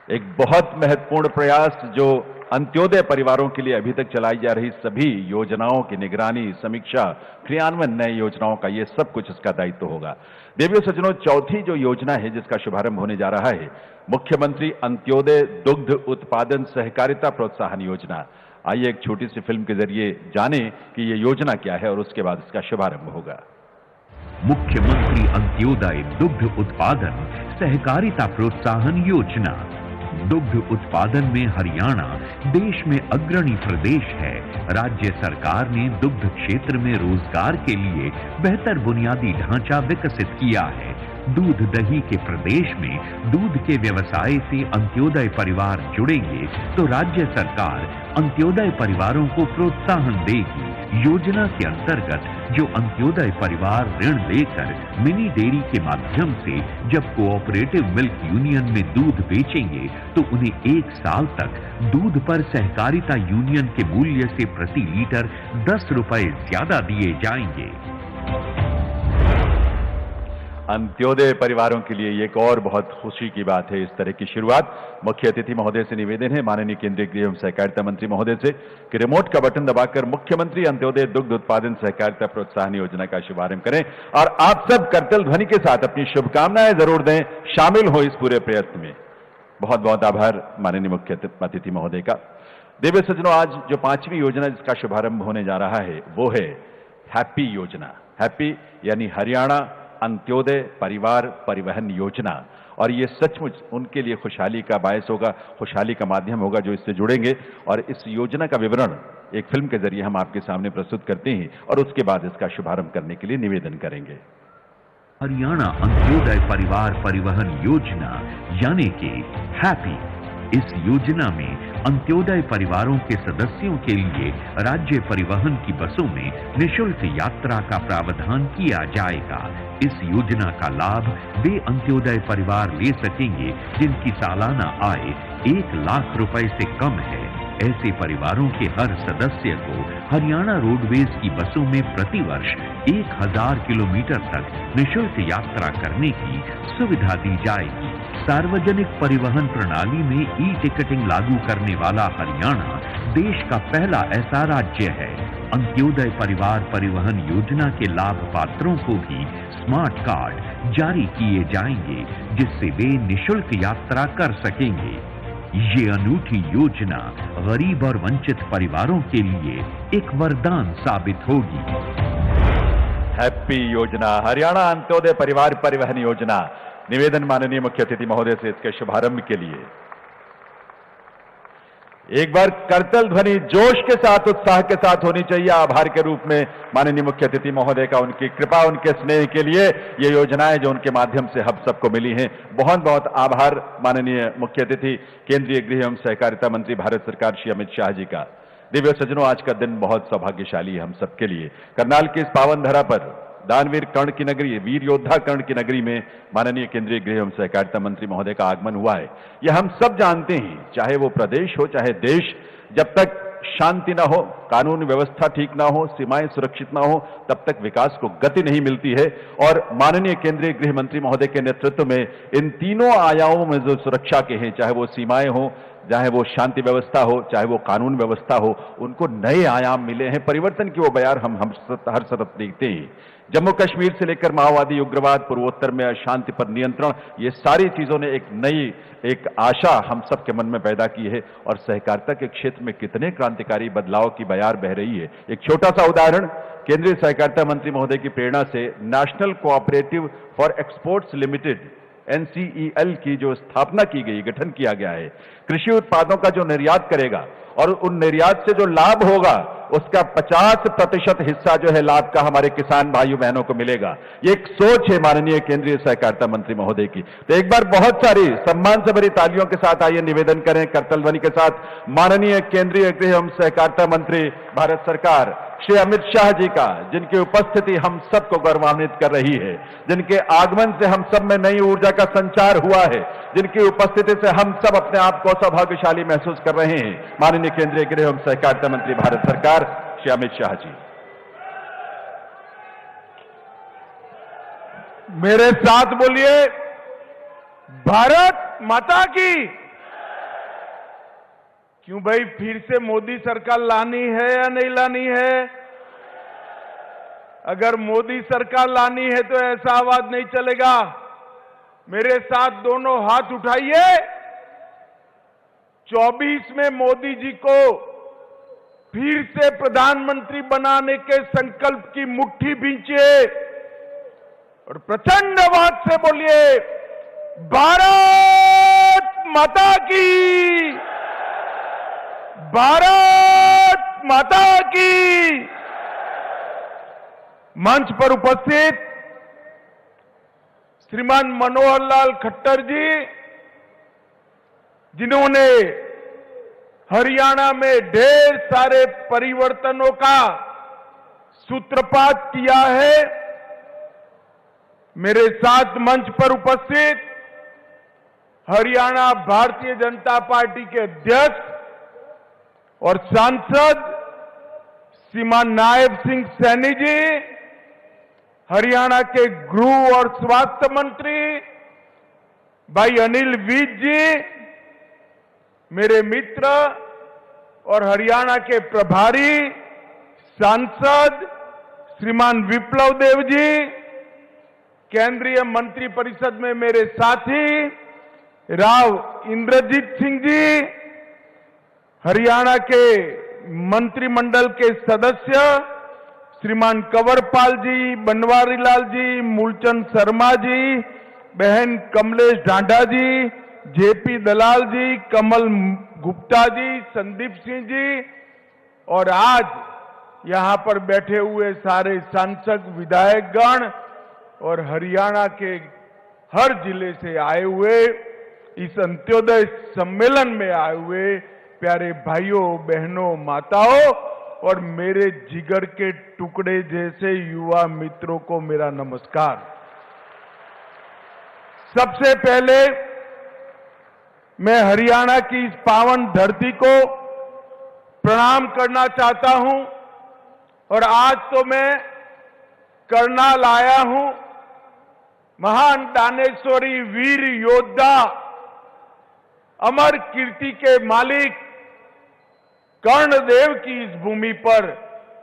एक बहुत महत्वपूर्ण प्रयास जो अंत्योदय परिवारों के लिए अभी तक चलाई जा रही सभी योजनाओं की निगरानी, समीक्षा, क्रियान्वयन, नई योजनाओं का, ये सब कुछ इसका दायित्व होगा। देवियों सज्जनों, चौथी जो योजना है जिसका शुभारंभ होने जा रहा है, मुख्यमंत्री अंत्योदय दुग्ध उत्पादन सहकारिता प्रोत्साहन योजना। आइए एक छोटी सी फिल्म के जरिए जाने कि ये योजना क्या है और उसके बाद इसका शुभारंभ होगा। मुख्यमंत्री अंत्योदय दुग्ध उत्पादन सहकारिता प्रोत्साहन योजना। दुग्ध उत्पादन में हरियाणा देश में अग्रणी प्रदेश है। राज्य सरकार ने दुग्ध क्षेत्र में रोजगार के लिए बेहतर बुनियादी ढांचा विकसित किया है। दूध दही के प्रदेश में दूध के व्यवसाय से अंत्योदय परिवार जुड़ेंगे तो राज्य सरकार अंत्योदय परिवारों को प्रोत्साहन देगी। योजना के अंतर्गत जो अंत्योदय परिवार ऋण लेकर मिनी डेयरी के माध्यम से जब कोऑपरेटिव मिल्क यूनियन में दूध बेचेंगे तो उन्हें 1 साल तक दूध पर सहकारिता यूनियन के मूल्य से प्रति लीटर 10 रुपए ज्यादा दिए जाएंगे। अंत्योदय परिवारों के लिए एक और बहुत खुशी की बात है इस तरह की शुरुआत। मुख्य अतिथि महोदय से निवेदन है माननीय केंद्रीय गृह एवं सहकारिता मंत्री महोदय से कि रिमोट का बटन दबाकर मुख्यमंत्री अंत्योदय दुग्ध उत्पादन सहकारिता प्रोत्साहन योजना का शुभारंभ करें और आप सब करतल ध्वनि के साथ अपनी शुभकामनाएं जरूर दें, शामिल हो इस पूरे प्रयत्न में। बहुत बहुत आभार माननीय मुख्य अतिथि महोदय का। देवी सज्जनों, आज जो 5वीं योजना जिसका शुभारंभ होने जा रहा है वो है हैप्पी योजना। हैप्पी यानी हरियाणा अंत्योदय परिवार परिवहन योजना, और ये सचमुच उनके लिए खुशहाली का बायस होगा, खुशहाली का माध्यम होगा जो इससे जुड़ेंगे। और इस योजना का विवरण एक फिल्म के जरिए हम आपके सामने प्रस्तुत करते हैं और उसके बाद इसका शुभारंभ करने के लिए निवेदन करेंगे। हरियाणा अंत्योदय परिवार परिवहन योजना यानी कि हैप्पी। इस योजना में अंत्योदय परिवारों के सदस्यों के लिए राज्य परिवहन की बसों में निःशुल्क यात्रा का प्रावधान किया जाएगा। इस योजना का लाभ वे अंत्योदय परिवार ले सकेंगे जिनकी सालाना आय 1 लाख रुपए से कम है। ऐसे परिवारों के हर सदस्य को हरियाणा रोडवेज की बसों में प्रतिवर्ष 1000 किलोमीटर तक निःशुल्क यात्रा करने की सुविधा दी जाएगी। सार्वजनिक परिवहन प्रणाली में ई टिकटिंग लागू करने वाला हरियाणा देश का पहला ऐसा राज्य है। अंत्योदय परिवार परिवहन योजना के लाभ पात्रों को भी स्मार्ट कार्ड जारी किए जाएंगे जिससे वे निःशुल्क यात्रा कर सकेंगे। ये अनूठी योजना गरीब और वंचित परिवारों के लिए एक वरदान साबित होगी। हैप्पी योजना, हरियाणा अंत्योदय परिवार परिवहन योजना। निवेदन माननीय मुख्य अतिथि महोदय से इसके शुभारंभ के लिए। एक बार करतल ध्वनि जोश के साथ, उत्साह के साथ होनी चाहिए आभार के रूप में माननीय मुख्य अतिथि महोदय का, उनकी कृपा, उनके स्नेह के लिए ये योजनाएं जो उनके माध्यम से हम सबको मिली हैं। बहुत बहुत आभार माननीय मुख्य अतिथि केंद्रीय गृह एवं सहकारिता मंत्री भारत सरकार श्री अमित शाह जी का। दिव्य सज्जनों, आज का दिन बहुत सौभाग्यशाली है हम सबके लिए। करनाल की इस पावन धरा पर दानवीर कर्ण की नगरी, वीर योद्धा कर्ण की नगरी में माननीय केंद्रीय गृह एवं सहकारिता मंत्री महोदय का आगमन हुआ है। यह हम सब जानते हैं, चाहे वो प्रदेश हो चाहे देश, जब तक शांति ना हो, कानून व्यवस्था ठीक ना हो, सीमाएं सुरक्षित ना हो, तब तक विकास को गति नहीं मिलती है। और माननीय केंद्रीय गृह मंत्री महोदय के नेतृत्व में इन तीनों आयामों में जो सुरक्षा के हैं, चाहे वो सीमाएं हो, चाहे वो शांति व्यवस्था हो, चाहे वो कानून व्यवस्था हो, उनको नए आयाम मिले हैं। परिवर्तन की वो बयार हम हर तरफ देखते हैं। जम्मू कश्मीर से लेकर माओवादी, उग्रवाद, पूर्वोत्तर में अशांति पर नियंत्रण, ये सारी चीजों ने एक आशा हम सब के मन में पैदा की है और सहकारिता के क्षेत्र में कितने क्रांतिकारी बदलाव की बयार बह रही है। एक छोटा सा उदाहरण, केंद्रीय सहकारिता मंत्री महोदय की प्रेरणा से national cooperative for exports limited NCEL की जो स्थापना की गई, गठन किया गया है, कृषि उत्पादों का जो निर्यात करेगा और उन निर्यात से जो लाभ होगा उसका 50% हिस्सा जो है लाभ का हमारे किसान भाइयों बहनों को मिलेगा। ये एक सोच है माननीय केंद्रीय सहकारिता मंत्री महोदय की। तो एक बार बहुत सारी सम्मान से भरी तालियों के साथ आइए निवेदन करें करतल ध्वनि के साथ माननीय केंद्रीय गृह एवं सहकारिता मंत्री भारत सरकार श्री अमित शाह जी का, जिनकी उपस्थिति हम सबको गौरवान्वित कर रही है, जिनके आगमन से हम सब में नई ऊर्जा का संचार हुआ है, जिनकी उपस्थिति से हम सब अपने आप को सौभाग्यशाली महसूस कर रहे हैं। माननीय केंद्रीय गृह एवं सहकारिता मंत्री भारत सरकार श्री अमित शाह जी। मेरे साथ बोलिए, भारत माता की। क्यों भाई, फिर से मोदी सरकार लानी है या नहीं लानी है? अगर मोदी सरकार लानी है तो ऐसा आवाज नहीं चलेगा। मेरे साथ दोनों हाथ उठाइए। 24 में मोदी जी को फिर से प्रधानमंत्री बनाने के संकल्प की मुट्ठी भींचिए और प्रचंड आवाज से बोलिए, भारत माता की, भारत माता की। मंच पर उपस्थित श्रीमान मनोहर लाल खट्टर जी, जिन्होंने हरियाणा में ढेर सारे परिवर्तनों का सूत्रपात किया है। मेरे साथ मंच पर उपस्थित हरियाणा भारतीय जनता पार्टी के अध्यक्ष और सांसद श्रीमान नायब सिंह सैनी जी, हरियाणा के गृह और स्वास्थ्य मंत्री भाई अनिल विज जी, मेरे मित्र और हरियाणा के प्रभारी सांसद श्रीमान विप्लव देव जी, केंद्रीय मंत्री परिषद में मेरे साथी राव इंद्रजीत सिंह जी, हरियाणा के मंत्रिमंडल के सदस्य श्रीमान कंवरपाल जी, बनवारी लाल जी, मूलचंद शर्मा जी, बहन कमलेश ढांढा जी, जेपी दलाल जी, कमल गुप्ता जी, संदीप सिंह जी और आज यहां पर बैठे हुए सारे सांसद विधायकगण और हरियाणा के हर जिले से आए हुए, इस अंत्योदय सम्मेलन में आए हुए प्यारे भाइयों बहनों माताओं और मेरे जिगर के टुकड़े जैसे युवा मित्रों को मेरा नमस्कार। सबसे पहले मैं हरियाणा की इस पावन धरती को प्रणाम करना चाहता हूं और आज तो मैं करनाल आया हूं। महान दानेश्वरी वीर योद्धा, अमर कीर्ति के मालिक कर्णदेव की इस भूमि पर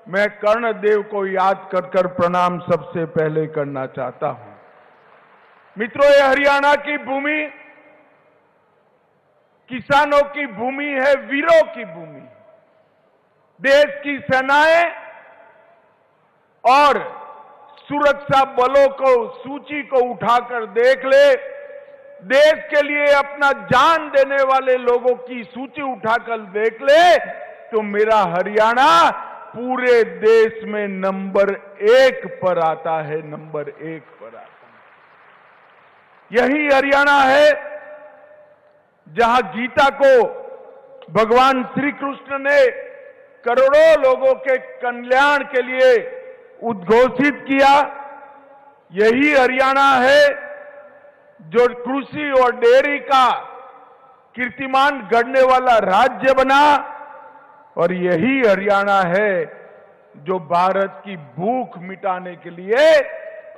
मैं कर्णदेव को याद कर प्रणाम सबसे पहले करना चाहता हूं। मित्रों, ये हरियाणा की भूमि किसानों की भूमि है, वीरों की भूमि। देश की सेनाएं और सुरक्षा बलों को सूची को उठाकर देख ले, देश के लिए अपना जान देने वाले लोगों की सूची उठाकर देख ले तो मेरा हरियाणा पूरे देश में नंबर 1 पर आता है, नंबर 1 पर आता है। यही हरियाणा है जहां गीता को भगवान श्री कृष्ण ने करोड़ों लोगों के कल्याण के लिए उद्घोषित किया। यही हरियाणा है जो कृषि और डेयरी का कीर्तिमान गढ़ने वाला राज्य बना और यही हरियाणा है जो भारत की भूख मिटाने के लिए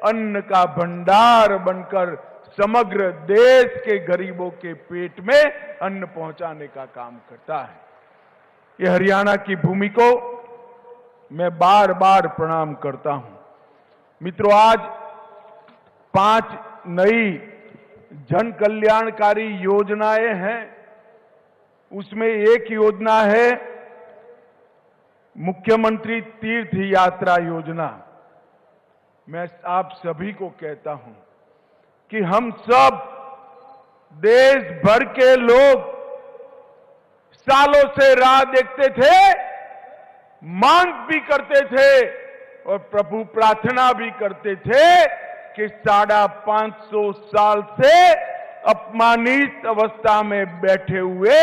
अन्न का भंडार बनकर समग्र देश के गरीबों के पेट में अन्न पहुंचाने का काम करता है। ये हरियाणा की भूमि को मैं बार बार प्रणाम करता हूं। मित्रों, आज 5 नई जन कल्याणकारी योजनाएं हैं। उसमें एक योजना है मुख्यमंत्री तीर्थ यात्रा योजना। मैं आप सभी को कहता हूं कि हम सब देश भर के लोग सालों से राह देखते थे, मांग भी करते थे और प्रभु प्रार्थना भी करते थे कि 550 साल से अपमानित अवस्था में बैठे हुए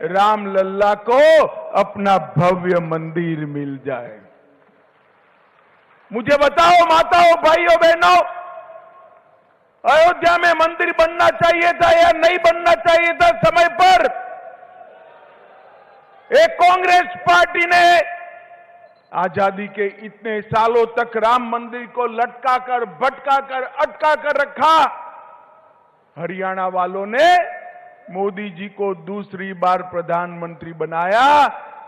रामलल्ला को अपना भव्य मंदिर मिल जाए। मुझे बताओ माताओं, भाइयों, बहनों, अयोध्या में मंदिर बनना चाहिए था या नहीं बनना चाहिए था समय पर? एक कांग्रेस पार्टी ने आजादी के इतने सालों तक राम मंदिर को लटका कर, भटका कर, अटका कर रखा। हरियाणा वालों ने मोदी जी को दूसरी बार प्रधानमंत्री बनाया।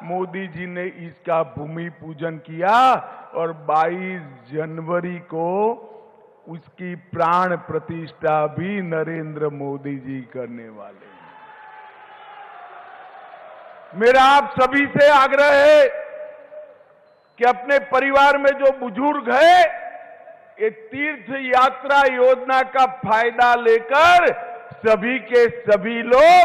मोदी जी ने इसका भूमि पूजन किया और 22 जनवरी को उसकी प्राण प्रतिष्ठा भी नरेंद्र मोदी जी करने वाले हैं। मेरा आप सभी से आग्रह है कि अपने परिवार में जो बुजुर्ग है, ये तीर्थ यात्रा योजना का फायदा लेकर सभी के सभी लोग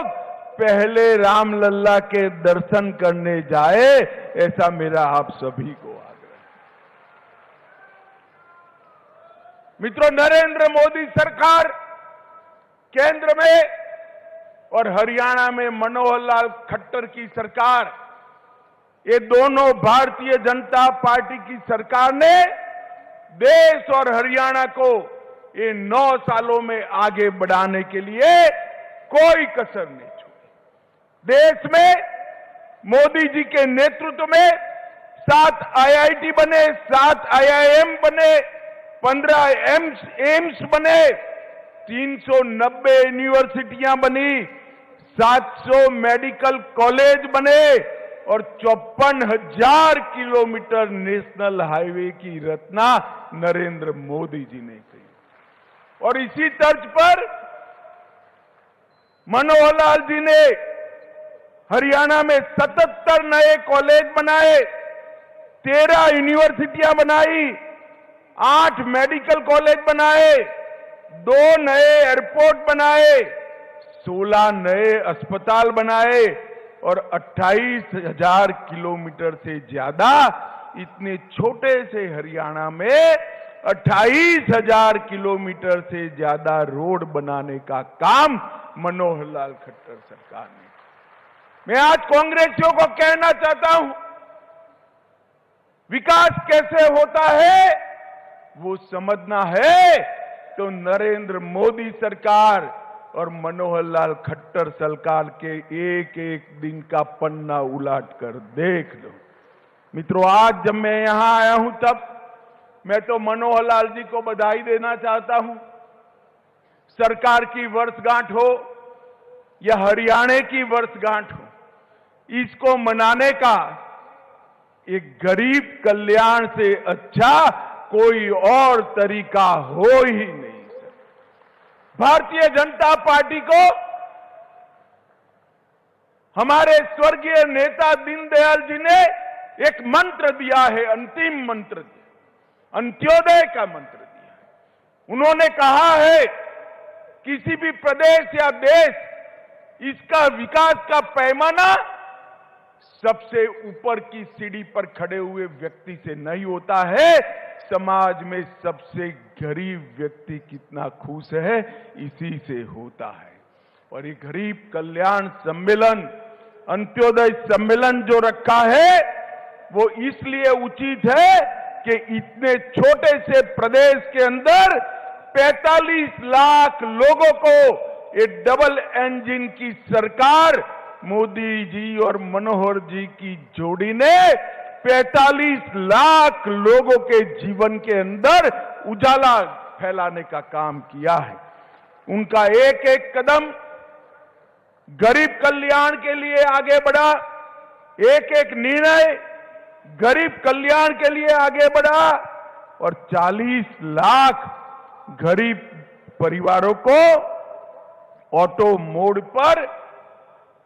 पहले रामलल्ला के दर्शन करने जाए, ऐसा मेरा आप सभी को आग्रह है। मित्रों, नरेंद्र मोदी सरकार केंद्र में और हरियाणा में मनोहर लाल खट्टर की सरकार, ये दोनों भारतीय जनता पार्टी की सरकार ने देश और हरियाणा को ये 9 सालों में आगे बढ़ाने के लिए कोई कसर नहीं छोड़ी। देश में मोदी जी के नेतृत्व में 7 IIT बने, 7 IIM बने, 15 एम्स बने, 390 यूनिवर्सिटियां बनी, 700 मेडिकल कॉलेज बने और 54,000 किलोमीटर नेशनल हाईवे की रचना नरेंद्र मोदी जी ने की। और इसी तर्ज पर मनोहर लाल जी ने हरियाणा में 77 नए कॉलेज बनाए, 13 यूनिवर्सिटियां बनाई, 8 मेडिकल कॉलेज बनाए, 2 नए एयरपोर्ट बनाए, 16 नए अस्पताल बनाए और 28,000 किलोमीटर से ज्यादा इतने छोटे से हरियाणा में 28,000 किलोमीटर से ज्यादा रोड बनाने का काम मनोहर लाल खट्टर सरकार ने। मैं आज कांग्रेसियों को कहना चाहता हूं, विकास कैसे होता है वो समझना है तो नरेंद्र मोदी सरकार और मनोहर लाल खट्टर सरकार के एक एक दिन का पन्ना उलट कर देख लो। मित्रों, आज जब मैं यहां आया हूं तब मैं तो मनोहर लाल जी को बधाई देना चाहता हूं। सरकार की वर्षगांठ हो या हरियाणा की वर्षगांठ हो, इसको मनाने का एक गरीब कल्याण से अच्छा कोई और तरीका हो ही नहीं। भारतीय जनता पार्टी को हमारे स्वर्गीय नेता दीनदयाल जी ने एक मंत्र दिया है, अंतिम मंत्र दिया, अंत्योदय का मंत्र दिया है। उन्होंने कहा है किसी भी प्रदेश या देश, इसका विकास का पैमाना सबसे ऊपर की सीढ़ी पर खड़े हुए व्यक्ति से नहीं होता है, समाज में सबसे गरीब व्यक्ति कितना खुश है इसी से होता है। और ये गरीब कल्याण सम्मेलन, अंत्योदय सम्मेलन जो रखा है वो इसलिए उचित है कि इतने छोटे से प्रदेश के अंदर 45 लाख लोगों को ये डबल इंजन की सरकार मोदी जी और मनोहर जी की जोड़ी ने 45 लाख लोगों के जीवन के अंदर उजाला फैलाने का काम किया है। उनका एक एक कदम गरीब कल्याण के लिए आगे बढ़ा, एक एक निर्णय गरीब कल्याण के लिए आगे बढ़ा और 40 लाख गरीब परिवारों को ऑटो मोड पर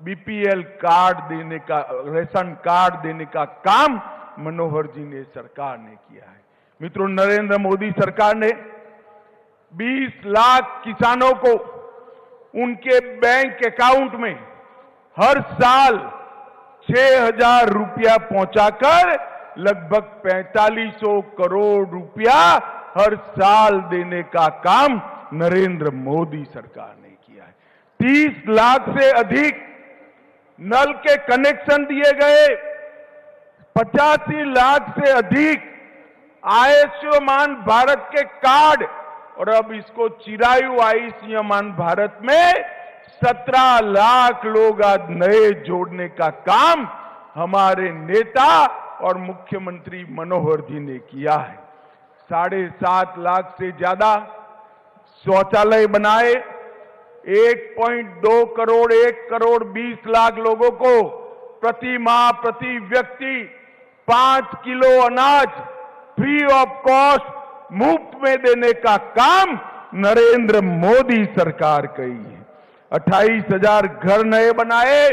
बीपीएल कार्ड देने का, रेशन कार्ड देने का काम मनोहर जी ने सरकार ने किया है। मित्रों, नरेंद्र मोदी सरकार ने 20 लाख किसानों को उनके बैंक अकाउंट में हर साल 6,000 रुपया पहुंचाकर लगभग 4500 करोड़ रुपया हर साल देने का काम नरेंद्र मोदी सरकार ने किया है। 30 लाख से अधिक नल के कनेक्शन दिए गए, 85 लाख से अधिक आयुष्मान भारत के कार्ड और अब इसको चिरायु आयुष्मान भारत में 17 लाख लोग आज नए जोड़ने का काम हमारे नेता और मुख्यमंत्री मनोहर जी ने किया है। 7.5 लाख से ज्यादा शौचालय बनाए, 1.2 करोड़ 1 करोड़ 20 लाख लोगों को प्रति माह प्रति व्यक्ति 5 किलो अनाज फ्री ऑफ कॉस्ट मुफ्त में देने का काम नरेंद्र मोदी सरकार की है। 28,000 घर नए बनाए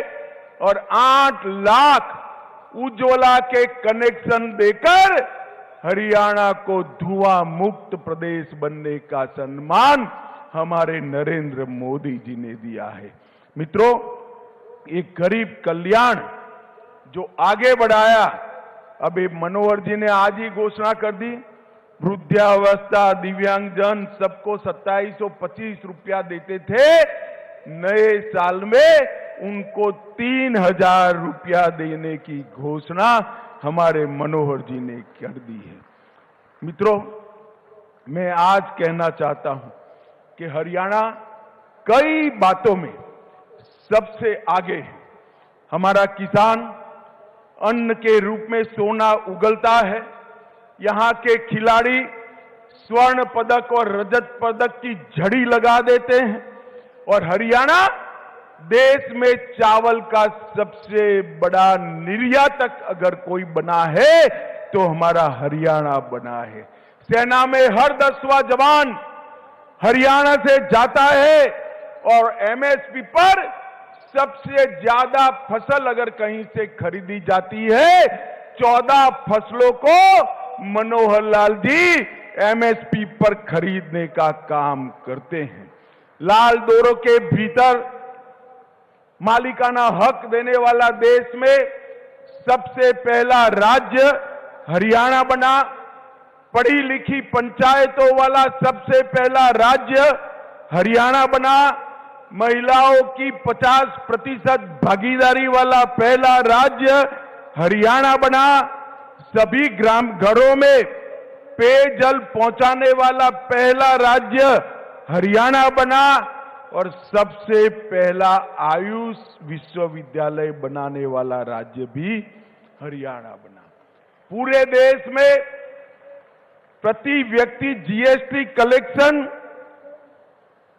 और 8 लाख उज्ज्वला के कनेक्शन देकर हरियाणा को धुआं मुक्त प्रदेश बनने का सम्मान हमारे नरेंद्र मोदी जी ने दिया है। मित्रों, एक गरीब कल्याण जो आगे बढ़ाया, अभी मनोहर जी ने आज ही घोषणा कर दी, वृद्धावस्था दिव्यांगजन सबको 2725 रुपया देते थे, नए साल में उनको 3,000 रुपया देने की घोषणा हमारे मनोहर जी ने कर दी है। मित्रों, मैं आज कहना चाहता हूं कि हरियाणा कई बातों में सबसे आगे है। हमारा किसान अन्न के रूप में सोना उगलता है, यहां के खिलाड़ी स्वर्ण पदक और रजत पदक की झड़ी लगा देते हैं और हरियाणा देश में चावल का सबसे बड़ा निर्यातक अगर कोई बना है तो हमारा हरियाणा बना है। सेना में हर 10वां जवान हरियाणा से जाता है और एमएसपी पर सबसे ज्यादा फसल अगर कहीं से खरीदी जाती है, 14 फसलों को मनोहर लाल जी एमएसपी पर खरीदने का काम करते हैं। लाल डोरों के भीतर मालिकाना हक देने वाला देश में सबसे पहला राज्य हरियाणा बना। पढ़ी लिखी पंचायतों वाला सबसे पहला राज्य हरियाणा बना। महिलाओं की 50% भागीदारी वाला पहला राज्य हरियाणा बना। सभी ग्राम घरों में पेयजल पहुंचाने वाला पहला राज्य हरियाणा बना और सबसे पहला आयुष विश्वविद्यालय बनाने वाला राज्य भी हरियाणा बना। पूरे देश में प्रति व्यक्ति जीएसटी कलेक्शन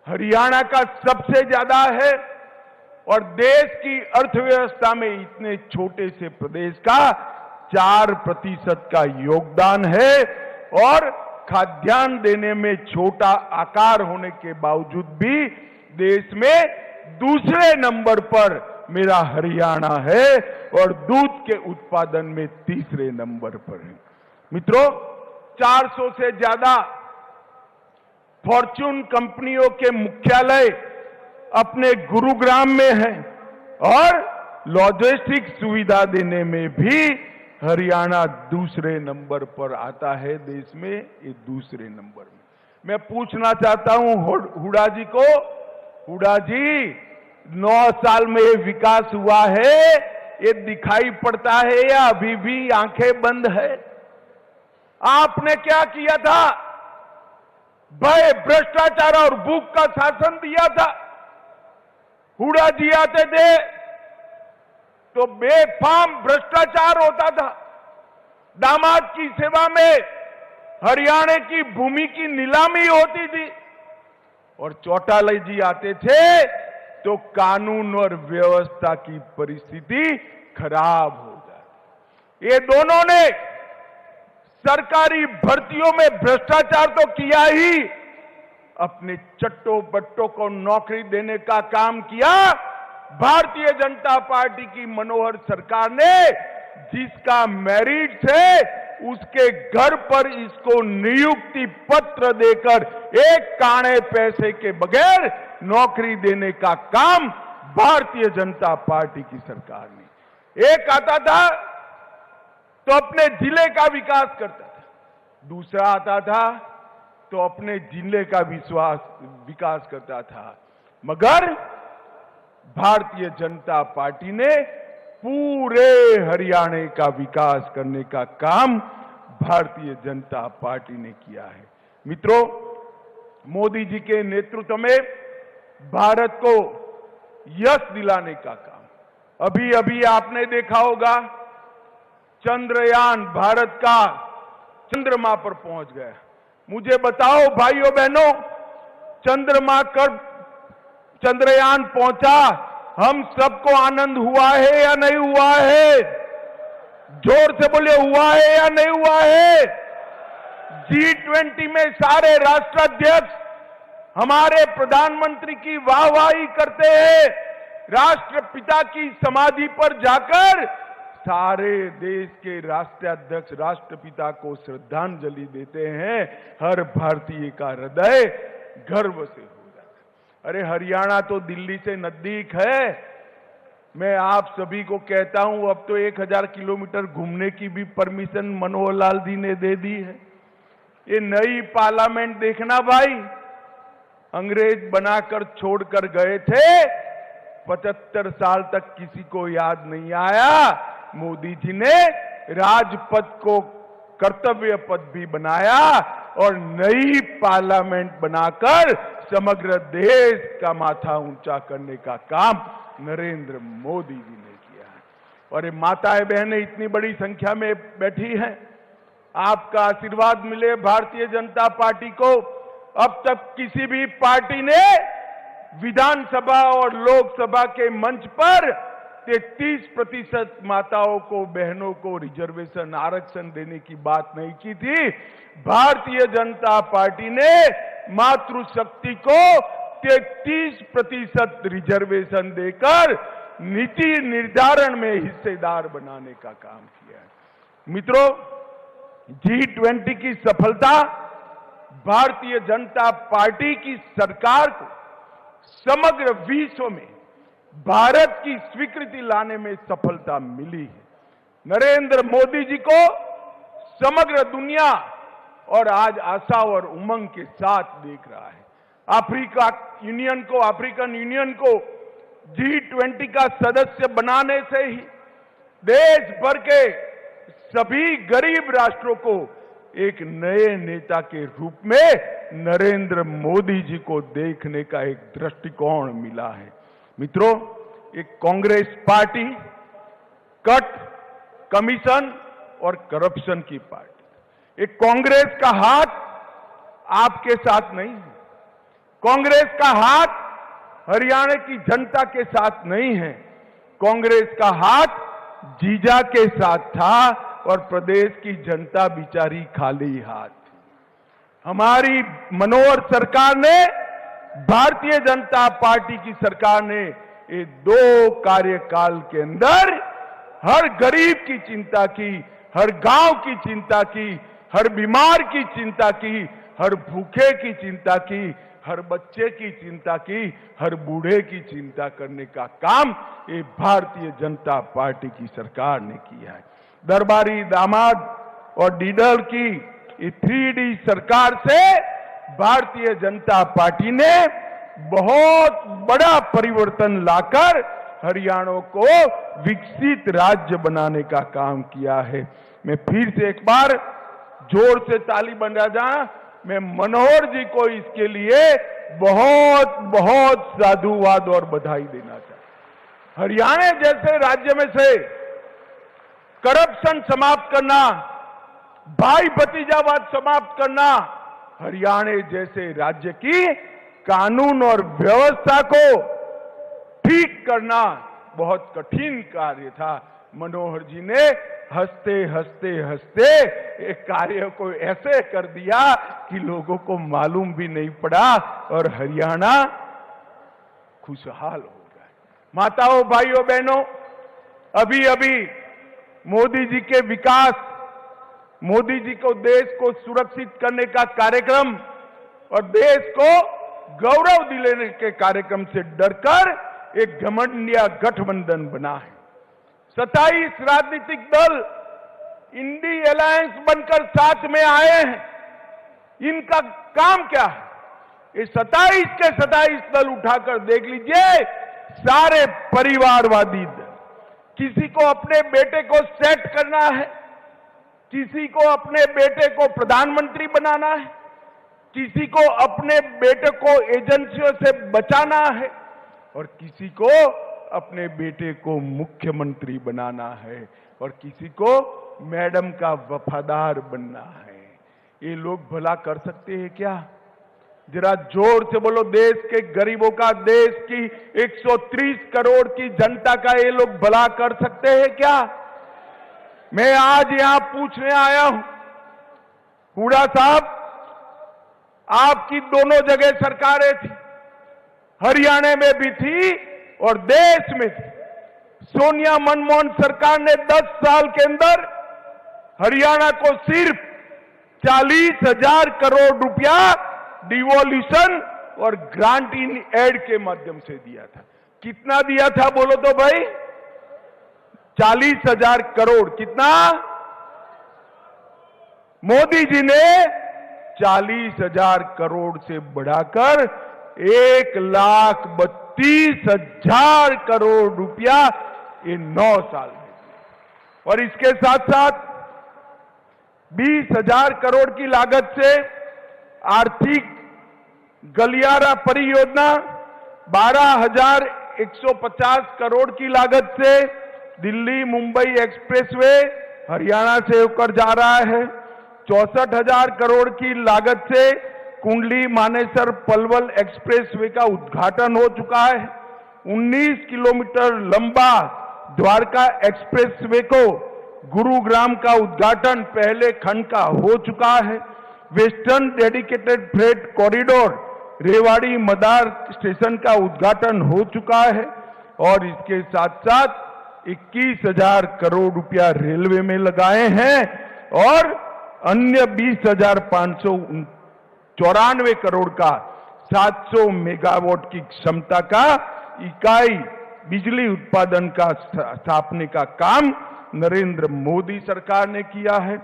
हरियाणा का सबसे ज्यादा है और देश की अर्थव्यवस्था में इतने छोटे से प्रदेश का 4% का योगदान है और खाद्यान्न देने में छोटा आकार होने के बावजूद भी देश में दूसरे नंबर पर मेरा हरियाणा है और दूध के उत्पादन में तीसरे नंबर पर है। मित्रों, 400 से ज्यादा फॉर्च्यून कंपनियों के मुख्यालय अपने गुरुग्राम में है और लॉजिस्टिक सुविधा देने में भी हरियाणा दूसरे नंबर पर आता है देश में, ये दूसरे नंबर में। मैं पूछना चाहता हूं हुडा जी को, हुडा जी 9 साल में ये विकास हुआ है, ये दिखाई पड़ता है या अभी भी आंखें बंद है? आपने क्या किया था? भय, भ्रष्टाचार और भूख का शासन दिया था। हुडा जी आते थे तो बेफाम भ्रष्टाचार होता था। दामाद की सेवा में हरियाणा की भूमि की नीलामी होती थी। और चौटाला जी आते थे तो कानून और व्यवस्था की परिस्थिति खराब हो जाती। ये दोनों ने सरकारी भर्तियों में भ्रष्टाचार तो किया ही, अपने चट्टो बट्टों को नौकरी देने का काम किया। भारतीय जनता पार्टी की मनोहर सरकार ने जिसका मेरिट है उसके घर पर इसको नियुक्ति पत्र देकर एक काणे पैसे के बगैर नौकरी देने का काम भारतीय जनता पार्टी की सरकार ने। एक आता था तो अपने जिले का विकास करता था, दूसरा आता था तो अपने जिले का विकास करता था, मगर भारतीय जनता पार्टी ने पूरे हरियाणा का विकास करने का काम भारतीय जनता पार्टी ने किया है। मित्रों, मोदी जी के नेतृत्व में भारत को यश दिलाने का काम, अभी अभी आपने देखा होगा चंद्रयान भारत का चंद्रमा पर पहुंच गया। मुझे बताओ भाइयों बहनों, चंद्रमा कब चंद्रयान पहुंचा, हम सबको आनंद हुआ है या नहीं हुआ है? जोर से बोलिए, हुआ है या नहीं हुआ है? G20 में सारे राष्ट्राध्यक्ष हमारे प्रधानमंत्री की वाहवाही करते हैं। राष्ट्रपिता की समाधि पर जाकर सारे देश के राष्ट्राध्यक्ष राष्ट्रपिता को श्रद्धांजलि देते हैं। हर भारतीय का हृदय गर्व से हो जाता है। अरे हरियाणा तो दिल्ली से नजदीक है। मैं आप सभी को कहता हूं, अब तो 1000 किलोमीटर घूमने की भी परमिशन मनोहर लाल जी ने दे दी है। ये नई पार्लियामेंट देखना भाई, अंग्रेज बनाकर छोड़कर गए थे, 75 साल तक किसी को याद नहीं आया। मोदी जी ने राजपथ को कर्तव्य पथ भी बनाया और नई पार्लियामेंट बनाकर समग्र देश का माथा ऊंचा करने का काम नरेंद्र मोदी जी ने किया है। और ये माताएं बहनें इतनी बड़ी संख्या में बैठी हैं, आपका आशीर्वाद मिले भारतीय जनता पार्टी को। अब तक किसी भी पार्टी ने विधानसभा और लोकसभा के मंच पर 33% माताओं को, बहनों को रिजर्वेशन आरक्षण देने की बात नहीं की थी। भारतीय जनता पार्टी ने मातृशक्ति को 33% रिजर्वेशन देकर नीति निर्धारण में हिस्सेदार बनाने का काम किया है। मित्रों, G20 की सफलता भारतीय जनता पार्टी की सरकार को समग्र विश्व में भारत की स्वीकृति लाने में सफलता मिली है। नरेंद्र मोदी जी को समग्र दुनिया और आज आशा और उमंग के साथ देख रहा है। अफ्रीकन यूनियन को G20 का सदस्य बनाने से ही देश भर के सभी गरीब राष्ट्रों को एक नए नेता के रूप में नरेंद्र मोदी जी को देखने का एक दृष्टिकोण मिला है। मित्रों, एक कांग्रेस पार्टी कट, कमीशन और करप्शन की पार्टी। एक कांग्रेस का हाथ आपके साथ नहीं है, कांग्रेस का हाथ हरियाणा की जनता के साथ नहीं है। कांग्रेस का हाथ जीजा के साथ था और प्रदेश की जनता बिचारी खाली हाथ थी। हमारी मनोहर सरकार ने, भारतीय जनता पार्टी की सरकार ने ये 2 कार्यकाल के अंदर हर गरीब की चिंता की, हर गांव की चिंता की, हर बीमार की चिंता की, हर भूखे की चिंता की, हर बच्चे की चिंता की, हर बूढ़े की चिंता करने का काम ये भारतीय जनता पार्टी की सरकार ने किया है। दरबारी दामाद और डीडर की 3D सरकार से भारतीय जनता पार्टी ने बहुत बड़ा परिवर्तन लाकर हरियाणा को विकसित राज्य बनाने का काम किया है। मैं फिर से एक बार जोर से ताली बजा जाऊं, मैं मनोहर जी को इसके लिए बहुत बहुत साधुवाद और बधाई देना चाहता हूं। हरियाणा जैसे राज्य में से करप्शन समाप्त करना, भाई भतीजावाद समाप्त करना हरियाणा जैसे राज्य की कानून और व्यवस्था को ठीक करना बहुत कठिन कार्य था। मनोहर जी ने हंसते हंसते हंसते एक कार्य को ऐसे कर दिया कि लोगों को मालूम भी नहीं पड़ा और हरियाणा खुशहाल हो गया। माताओं, भाइयों, बहनों, अभी अभी मोदी जी के विकास, मोदी जी को देश को सुरक्षित करने का कार्यक्रम और देश को गौरव दिलाने के कार्यक्रम से डरकर एक घमंडिया गठबंधन बना है। 27 राजनीतिक दल इंडी अलायंस बनकर साथ में आए हैं। इनका काम क्या है? ये 27 के 27 दल उठाकर देख लीजिए, सारे परिवारवादी दल। किसी को अपने बेटे को सेट करना है, किसी को अपने बेटे को प्रधानमंत्री बनाना है, किसी को अपने बेटे को एजेंसियों से बचाना है और किसी को अपने बेटे को मुख्यमंत्री बनाना है और किसी को मैडम का वफादार बनना है। ये लोग भला कर सकते हैं क्या? जरा जोर से बोलो, देश के गरीबों का, देश की 130 करोड़ की जनता का ये लोग भला कर सकते हैं क्या? मैं आज यहां पूछने आया हूं, हुड्डा साहब, आपकी दोनों जगह सरकारें थी, हरियाणा में भी थी और देश में थी। सोनिया मनमोहन सरकार ने 10 साल के अंदर हरियाणा को सिर्फ 40,000 करोड़ रुपया डिवोल्यूशन और ग्रांट इन एड के माध्यम से दिया था। कितना दिया था बोलो तो भाई? 40,000 करोड़। कितना? मोदी जी ने 40,000 करोड़ से बढ़ाकर 1,32,000 करोड़ रुपया ये 9 साल में दिया। और इसके साथ साथ 20,000 करोड़ की लागत से आर्थिक गलियारा परियोजना, 12,150 करोड़ की लागत से दिल्ली मुंबई एक्सप्रेसवे हरियाणा से होकर जा रहा है। 64,000 करोड़ की लागत से कुंडली मानेसर पलवल एक्सप्रेसवे का उद्घाटन हो चुका है। 19 किलोमीटर लंबा द्वारका एक्सप्रेसवे को गुरुग्राम का उद्घाटन पहले खंड का हो चुका है। Western dedicated freight corridor Rewari Madar station का उद्घाटन हो चुका है और इसके साथ साथ 21,000 करोड़ रुपया रेलवे में लगाए हैं और अन्य 20,594 करोड़ का 700 मेगावाट की क्षमता का इकाई बिजली उत्पादन का स्थापने का काम नरेंद्र मोदी सरकार ने किया है।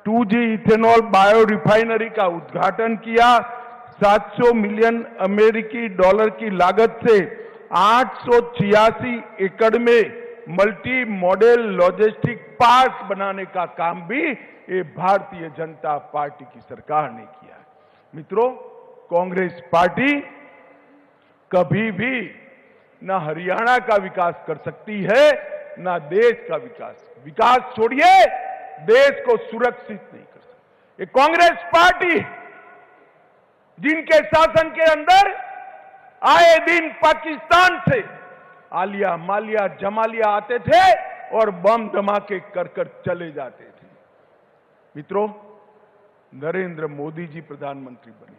2G इथेनॉल बायो रिफाइनरी का उद्घाटन किया। 700 मिलियन अमेरिकी डॉलर की लागत से 886 एकड़ में मल्टी मॉडल लॉजिस्टिक पार्क बनाने का काम भी ये भारतीय जनता पार्टी की सरकार ने किया है। मित्रों, कांग्रेस पार्टी कभी भी ना हरियाणा का विकास कर सकती है ना देश का विकास। विकास छोड़िए, देश को सुरक्षित नहीं कर सकती। ये कांग्रेस पार्टी जिनके शासन के अंदर आए दिन पाकिस्तान से आलिया मालिया जमालिया आते थे और बम धमाके कर कर चले जाते थे। मित्रों, नरेंद्र मोदी जी प्रधानमंत्री बने,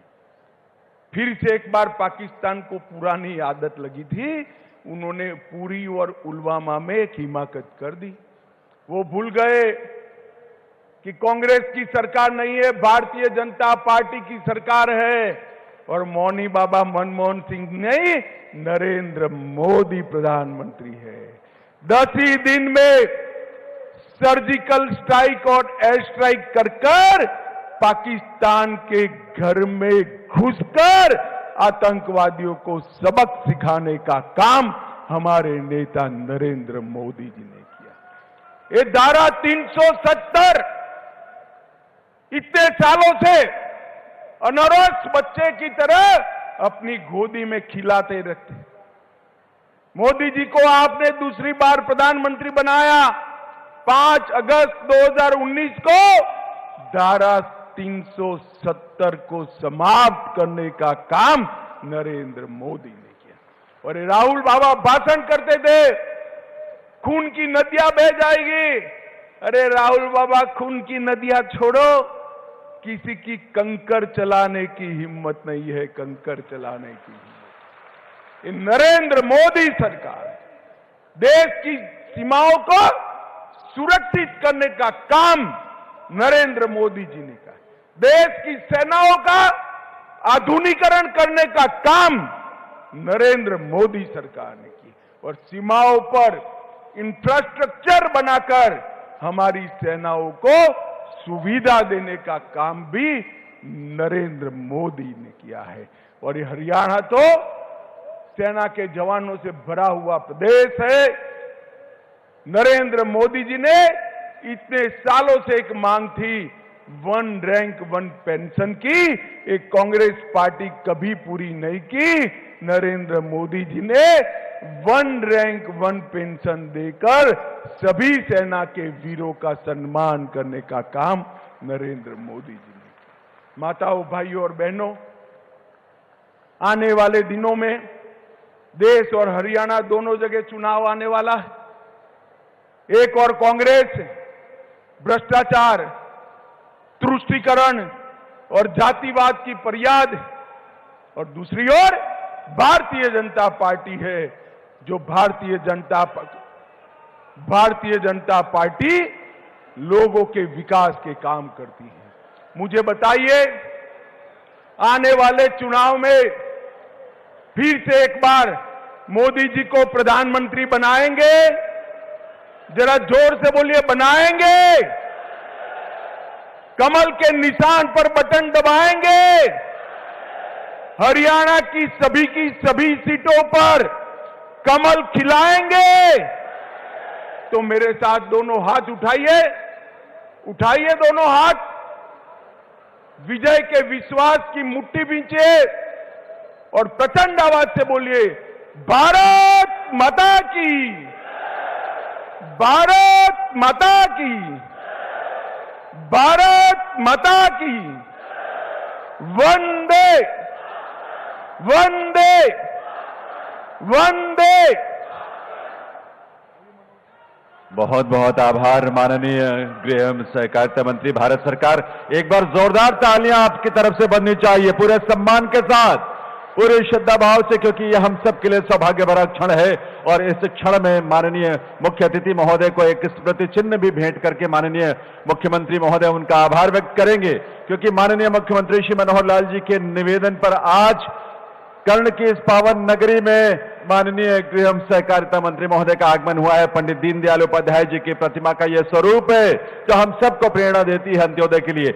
फिर से एक बार पाकिस्तान को पुरानी आदत लगी थी, उन्होंने पुरी और पुलवामा में एक हिमाकत कर दी। वो भूल गए कि कांग्रेस की सरकार नहीं है, भारतीय जनता पार्टी की सरकार है और मौनी बाबा मनमोहन सिंह नहीं, नरेंद्र मोदी प्रधानमंत्री है। 10 ही दिन में सर्जिकल स्ट्राइक और एयर स्ट्राइक कर पाकिस्तान के घर में घुसकर आतंकवादियों को सबक सिखाने का काम हमारे नेता नरेंद्र मोदी जी ने किया। ये धारा 370 इतने सालों से अनरस बच्चे की तरह अपनी गोदी में खिलाते रहते। मोदी जी को आपने दूसरी बार प्रधानमंत्री बनाया। 5 अगस्त 2019 को धारा 370 को समाप्त करने का काम नरेंद्र मोदी ने किया। और राहुल बाबा भाषण करते थे, खून की नदियां बह जाएगी। अरे राहुल बाबा, खून की नदियां छोड़ो, किसी की कंकर चलाने की हिम्मत नहीं है, कंकर चलाने की हिम्मत। ये नरेंद्र मोदी सरकार है। देश की सीमाओं को सुरक्षित करने का काम नरेंद्र मोदी जी ने किया। देश की सेनाओं का आधुनिकीकरण करने का काम नरेंद्र मोदी सरकार ने की और सीमाओं पर इंफ्रास्ट्रक्चर बनाकर हमारी सेनाओं को सुविधा देने का काम भी नरेंद्र मोदी ने किया है। और ये हरियाणा तो सेना के जवानों से भरा हुआ प्रदेश है। नरेंद्र मोदी जी ने इतने सालों से एक मांग थी, 1 रैंक 1 पेंशन की, एक कांग्रेस पार्टी कभी पूरी नहीं की। नरेंद्र मोदी जी ने 1 रैंक 1 पेंशन देकर सभी सेना के वीरों का सम्मान करने का काम नरेंद्र मोदी जी ने किया। माताओं, भाइयों और बहनों, आने वाले दिनों में देश और हरियाणा दोनों जगह चुनाव आने वाला है। एक और कांग्रेस भ्रष्टाचार, तुष्टीकरण और जातिवाद की फरियाद, और दूसरी ओर भारतीय जनता पार्टी है, जो भारतीय जनता पार्टी लोगों के विकास के काम करती है। मुझे बताइए, आने वाले चुनाव में फिर से एक बार मोदी जी को प्रधानमंत्री बनाएंगे? जरा जोर से बोलिए, बनाएंगे? कमल के निशान पर बटन दबाएंगे? हरियाणा की सभी सीटों पर कमल खिलाएंगे? तो मेरे साथ दोनों हाथ उठाइए, उठाइए दोनों हाथ, विजय के विश्वास की मुट्ठी बींचिए और प्रचंड आवाज से बोलिए, भारत माता की, भारत माता की, भारत माता की, वंदे वंदे वंदे। बहुत बहुत आभार माननीय गृह एवं सहकारिता मंत्री। भारत सरकार, एक बार जोरदार तालियां आपकी तरफ से बननी चाहिए, पूरे सम्मान के साथ, पूरे श्रद्धा भाव से, क्योंकि यह हम सब के लिए सौभाग्य भरा क्षण है। और इस क्षण में माननीय मुख्य अतिथि महोदय को एक स्मृति चिन्ह भी भेंट करके माननीय मुख्यमंत्री महोदय उनका आभार व्यक्त करेंगे, क्योंकि माननीय मुख्यमंत्री श्री मनोहर लाल जी के निवेदन पर आज कर्ण की इस पावन नगरी में माननीय गृह एवं सहकारिता मंत्री महोदय का आगमन हुआ है। पंडित दीनदयाल उपाध्याय जी की प्रतिमा का यह स्वरूप है जो हम सबको प्रेरणा देती है अंत्योदय के लिए।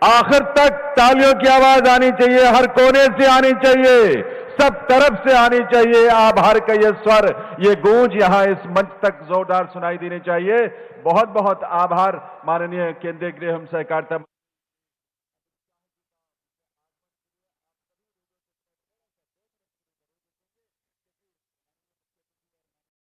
आखिर तक तालियों की आवाज आनी चाहिए, हर कोने से आनी चाहिए, सब तरफ से आनी चाहिए। आभार का ये स्वर, ये गूंज यहां इस मंच तक जोरदार सुनाई देनी चाहिए। बहुत बहुत आभार माननीय केंद्रीय गृह एवं सहकारिता